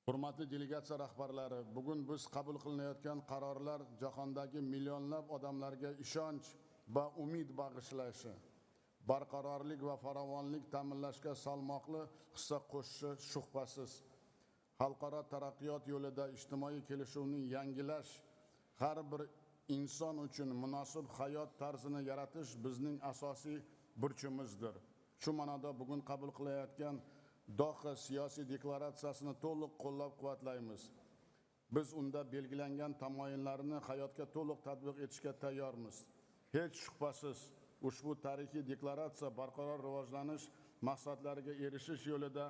Hurmatli delegatsiya rahbarlari, bugun biz qabul qilinayotgan qarorlar jahondagi millionlab odamlarga ishonch va umid bag'ishlashi, barqarorlik va farovonlik ta'minlashga salmoqli hissa qo'shishi shubhasiz. Xalqaro taraqqiyot yo'lida ijtimoiy kelishuvni yangilash, har bir inson uchun munosib hayot tarzini yaratish bizning asosiy burchimizdir. Shu ma'noda bugun qabul qilayotgan Doha siyosiy deklaratsiyasini to'liq qo'llab-quvvatlaymiz. Biz unda belgilangan tamoyillarni hayotga to'liq tatbiq etishga tayyormiz. Hech shubhasiz, ushbu tarixiy deklaratsiya barqaror rivojlanish maqsadlariga erishish yo'lida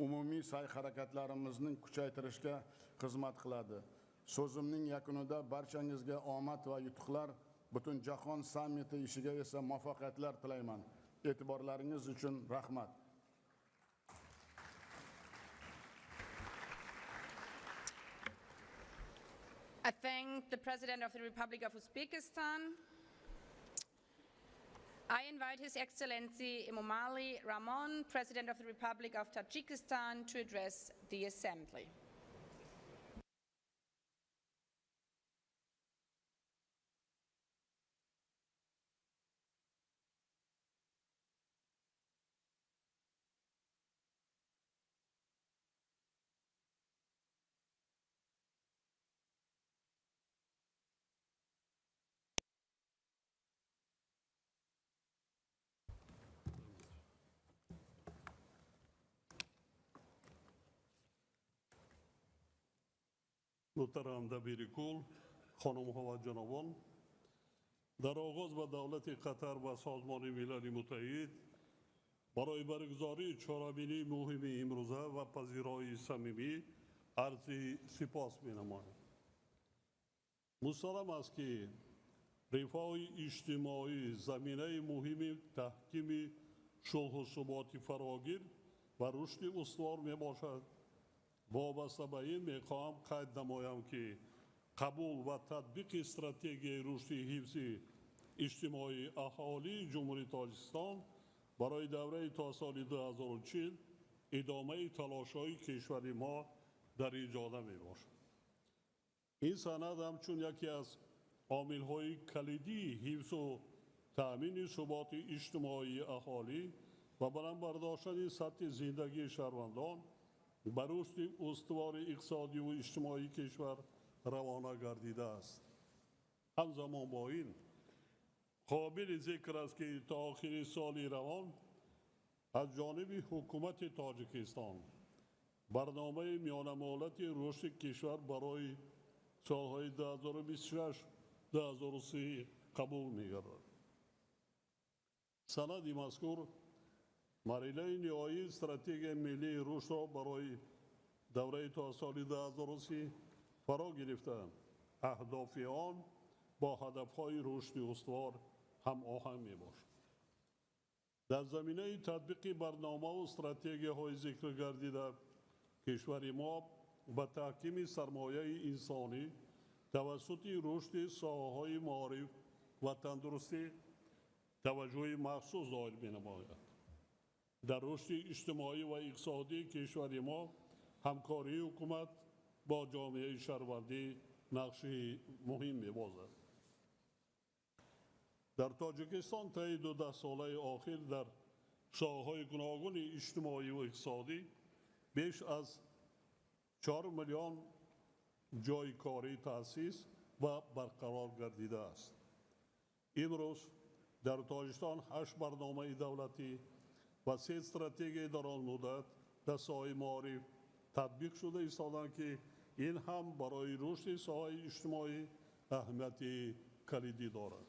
umumiy sa'y-harakatlarimizni kuchaytirishga xizmat qiladi. So'zimning yakunida barchangizga omad va yutuqlar, butun jahon sammiti ishiga esa muvaffaqiyatlar tilayman. E'tiborlaringiz uchun rahmat. I thank the President of the Republic of Uzbekistan. I invite His Excellency Emomali Rahmon, President of the Republic of Tajikistan, to address the Assembly. محترم دبیر کل، خانم ها و جنابان، در آغاز با دولت قطر و سازمان ملل متحد برای برگزاری چهارمین مهم امروزه و پذیرایی صمیمی عرض سپاس می‌نمایم. مسلم است که رفاه اجتماعی زمینه مهم تحکیم صلح و ثبات فراگیر و رشد استوار میباشد. وابسته به این میخواهم قید نمایم که قبول و تطبیق استراتژی رشد حفظ اجتماعی اهالی جمهوری تاجیکستان برای دوره تا سال 2040 ادامه تلاش‌های کشور ما در این جاده میباشد. این سند همچون یکی از عامل‌های کلیدی حفظ و تأمین ثبات اجتماعی اهالی و بلند برداشتن سطح زندگی شهروندان بر رشد استوار اقتصادی و اجتماعی کشور روانه گردیده است. همزمان با این قابل ذکر است که تا آخر سال روان از جانب حکومت تاجیکستان برنامه میان مهلت رشد کشور برای سالهای 2026-2030 قبول می‌گردد. سند مذکور مرحله نهایی استراتژی ملی رشد را برای دوره تا سال 2030 فرا گرفته اهداف آن با هدف‌های رشد استوار هم آهنگ می‌باشد. در زمینه تطبیق برنامه و استراتژی‌های ذکر گردیده کشور ما با تحکیم سرمایه انسانی توسط رشد ساحه‌های معارف و تندرستی توجه مخصوص دائر می‌نماید. در رشد اجتماعی و اقتصادی کشور ما همکاری حکومت با جامعه شهروندی نقشی مهم می‌بازد. در تاجیکستان طی 12 ساله آخر در ساحه‌های گوناگون اجتماعی و اقتصادی بیش از 4 میلیون جای کاری تأسیس و برقرار گردیده است. امروز در تاجیکستان 8 برنامه دولتی و 3 استراتژی دراز مدت در ساحه معارف تطبیق شده ایستادند که این هم برای رشد ساحه اجتماعی اهمیت کلیدی دارد.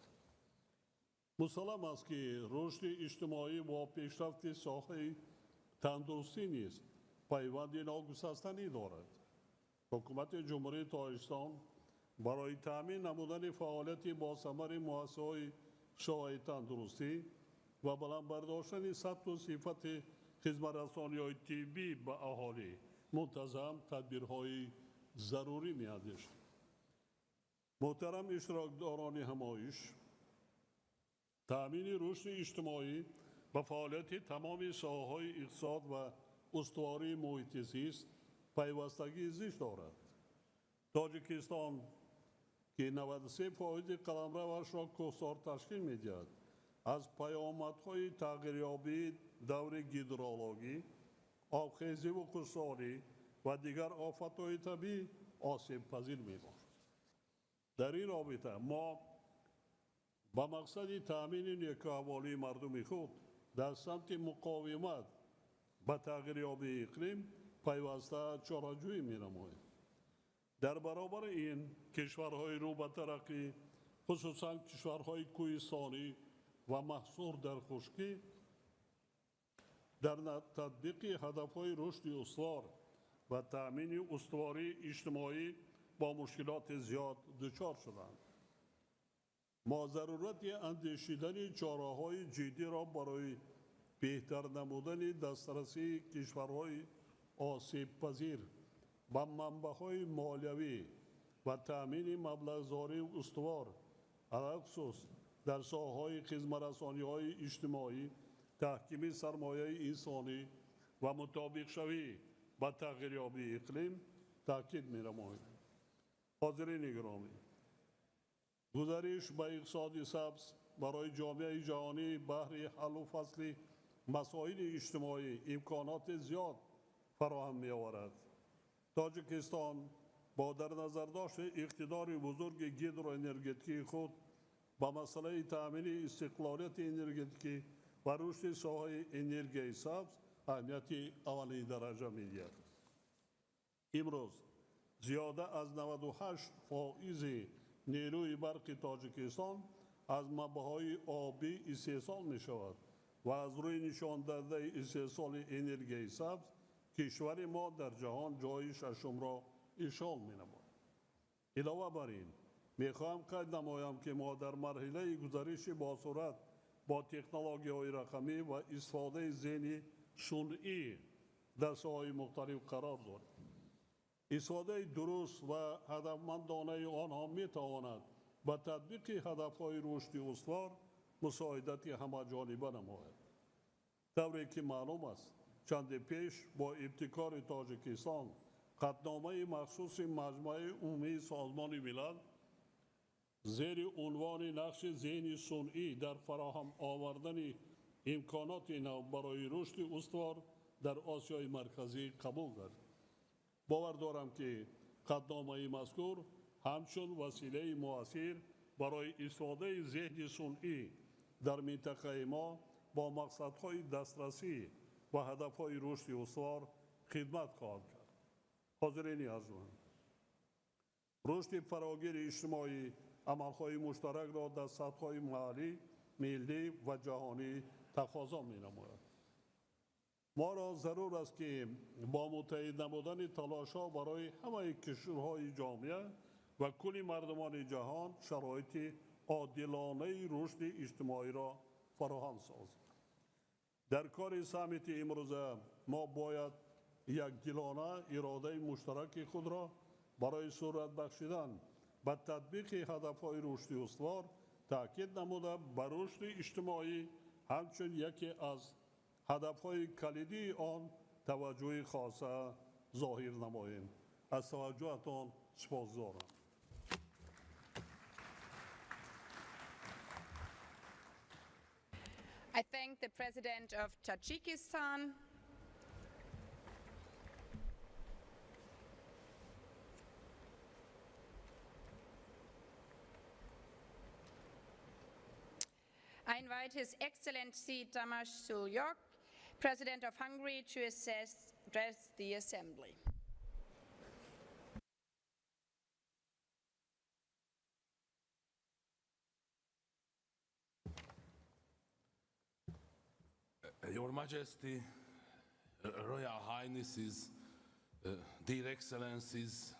مسلم است که رشد اجتماعی با پیشرفت ساحه تندرستی نیز پیوند ناگسستنی دارد. حکومت جمهوری تاجیکستان برای تأمین نمودن فعالیت با ثمر مؤسسه‌های ساحه تندرستی و بلند برداشتن سطح و صفت خدمت‌رسانی‌های طبی به اهالی منتظم تدبیرهای ضروری می‌اندیشد. محترم اشتراکداران همایش، تأمین رشد اجتماعی و فعالیت تمام ساحه‌های اقتصاد و استواری محیط زیست پیوستگی زیست دارد. تاجیکستان که 93% قلمروش را کوهسار تشکیل می‌دهد، از پیامدهای تغییریابی دور گیدرولوژی، آبخیزی و خشکسالی و دیگر آفت‌های طبیعی آسیب پذیر می‌باشد. در این رابطه ما با مقصد تأمین نیکوحوالی مردم خود در سمت مقاومت به تغییریابی اقلیم پیوسته چاره‌جویی می‌نماییم. در برابر این کشورهای رو به ترقی، خصوصا کشورهای کوهستانی و محصور در خشکی، در تطبیق هدفهای رشد استوار و تأمین استواری اجتماعی با مشکلات زیاد دچار شدند. ما ضرورت اندیشیدن چاره‌های جدی را برای بهتر نمودن دسترسی کشورهای آسیب پذیر و منبع‌های مالیوی و تأمین مبلغ‌زایی استوار علخصوص در ساحه‌های خدمت‌رسانی‌های اجتماعی، تحکیم سرمایه انسانی و مطابق شوی با تغییریابی اقلیم تاکید می‌نماییم. حاضرین گرامی، گزارش به اقتصاد سبز برای جامعه جهانی بهر حل و فصل مسائل اجتماعی امکانات زیاد فراهم می‌آورد. تاجیکستان با در نظر داشت اقتدار بزرگ گیدروانرژتیکی خود با مسئله تأمین استقلالیت انرژتیکی و رشد ساحه انرژی سبز اهمیت اولین درجه می‌دهد. امروز زیاده از 98% نیروی برق تاجیکستان از منبع‌های آبی استحصال می شود و از روی نشان داده استحصال انرژی سبز کشور ما در جهان جای ششم را اشغال می نماید. علاوه بر این میخواهم قید نمایم که ما در مرحله گزارش با سرعت با تکنولوژی‌های رقمی و استفاده ذهن صنعی در ساحه‌های مختلف قرار داریم. استفاده درست و هدفمندانه آنها میتواند به تطبیق هدف‌های رشد استوار مساعدت همه‌جانبه نماید. طوری که معلوم است چند پیش با ابتکار تاجیکستان قطعنامه مخصوص مجمع عمومی سازمان ملل زیر عنوان نقش ذهن صنعی در فراهم آوردن امکانات نو برای رشد استوار در آسیای مرکزی قبول گردید. باور دارم که قطعنامه مذکور همچون وسیله مؤثر برای استفاده ذهن صنعی در منطقه ما با مقصدهای دسترسی و هدفهای رشد استوار خدمت خواهد کرد. حاضرین ارجمند، رشد فراگیر اجتماعی عملهای مشترک را در سطح‌های محلی، ملی و جهانی تقاضا می‌نماید. ما را ضرور است که با متحد نمودن تلاش‌ها برای همه کشورهای جامعه و کل مردمان جهان شرایط عادلانه رشد اجتماعی را فراهم سازیم. در کار سمیت امروزه ما باید یک گیلانه اراده مشترک خود را برای صورت بخشیدن به تطبیق هدفهای رشد استوار تاکید نموده بر رشد اجتماعی همچون یکی از هدفهای کلیدی آن توجه خاصه ظاهر نماییم. از توجهتان سپاسگزارم. I thank the President of Tajikistan. I invite His Excellency Tamás Sulyok, President of Hungary, to address the Assembly. Your Majesty, Royal Highnesses, dear Excellencies,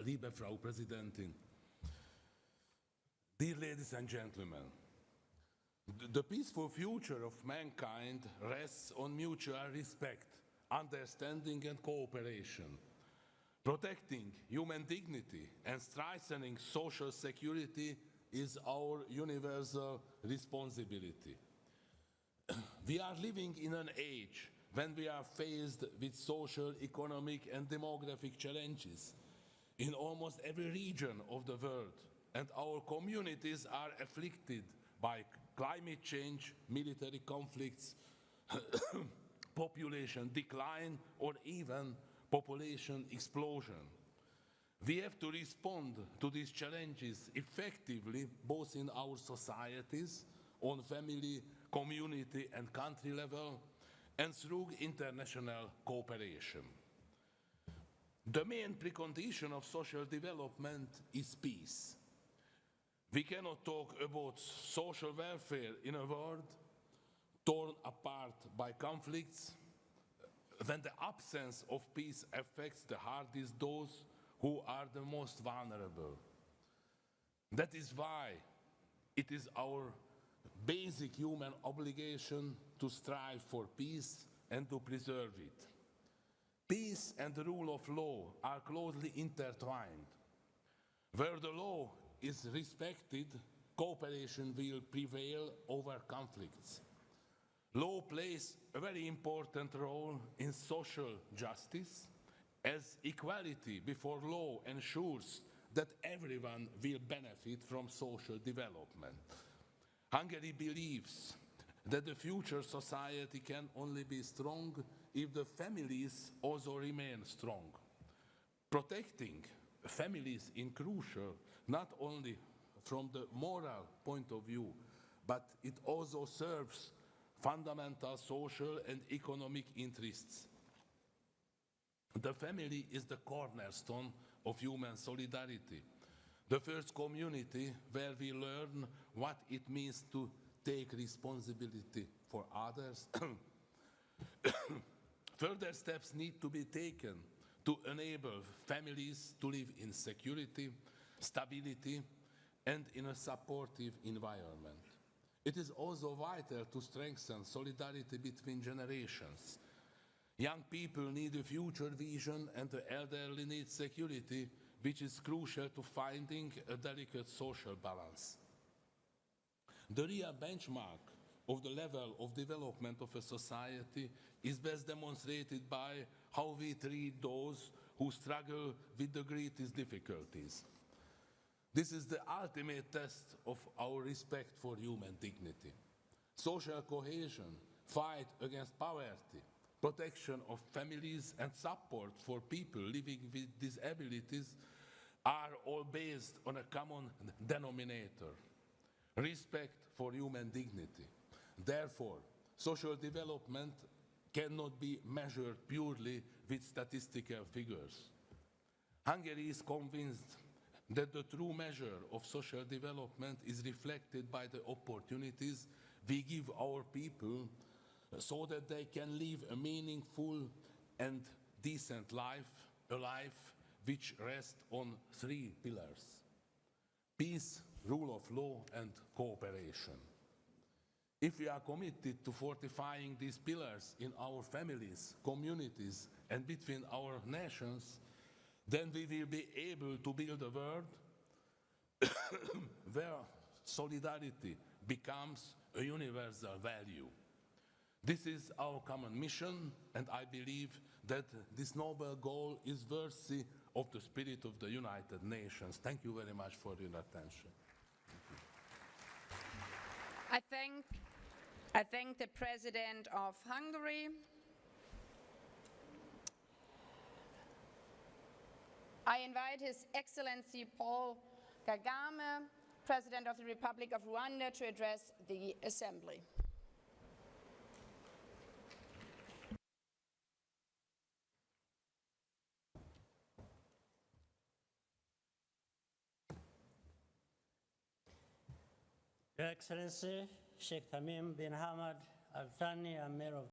liebe Frau Präsidentin, dear ladies and gentlemen, the peaceful future of mankind rests on mutual respect, understanding and cooperation. Protecting human dignity and strengthening social security is our universal responsibility. We are living in an age when we are faced with social, economic and demographic challenges in almost every region of the world, and our communities are afflicted by climate change, military conflicts, population decline, or even population explosion. We have to respond to these challenges effectively, both in our societies, on family, community and country level, and through international cooperation. The main precondition of social development is peace. We cannot talk about social welfare in a world torn apart by conflicts when the absence of peace affects the hardest those who are the most vulnerable. That is why it is our basic human obligation to strive for peace and to preserve it. Peace and the rule of law are closely intertwined. Where the law is respected, cooperation will prevail over conflicts. Law plays a very important role in social justice, as equality before law ensures that everyone will benefit from social development. Hungary believes that the future society can only be strong if the families also remain strong. Protecting families is crucial not only from the moral point of view, but it also serves fundamental social and economic interests. The family is the cornerstone of human solidarity, the first community where we learn what it means to take responsibility for others. Further steps need to be taken to enable families to live in security, stability, and in a supportive environment. It is also vital to strengthen solidarity between generations. Young people need a future vision and the elderly need security, which is crucial to finding a delicate social balance. The real benchmark of the level of development of a society is best demonstrated by how we treat those who struggle with the greatest difficulties. This is the ultimate test of our respect for human dignity. Social cohesion, fight against poverty, protection of families and support for people living with disabilities are all based on a common denominator: respect for human dignity. Therefore, social development cannot be measured purely with statistical figures. Hungary is convinced that the true measure of social development is reflected by the opportunities we give our people so that they can live a meaningful and decent life, a life which rests on three pillars: peace, rule of law, and cooperation. If we are committed to fortifying these pillars in our families, communities, and between our nations, then we will be able to build a world where solidarity becomes a universal value. This is our common mission, and I believe that this noble goal is worthy of the spirit of the United Nations. Thank you very much for your attention. I thank the President of Hungary. I invite His Excellency Paul Kagame, President of the Republic of Rwanda, to address the Assembly. Your Excellency, Sheikh Tamim bin Hamad Al Thani, Amir of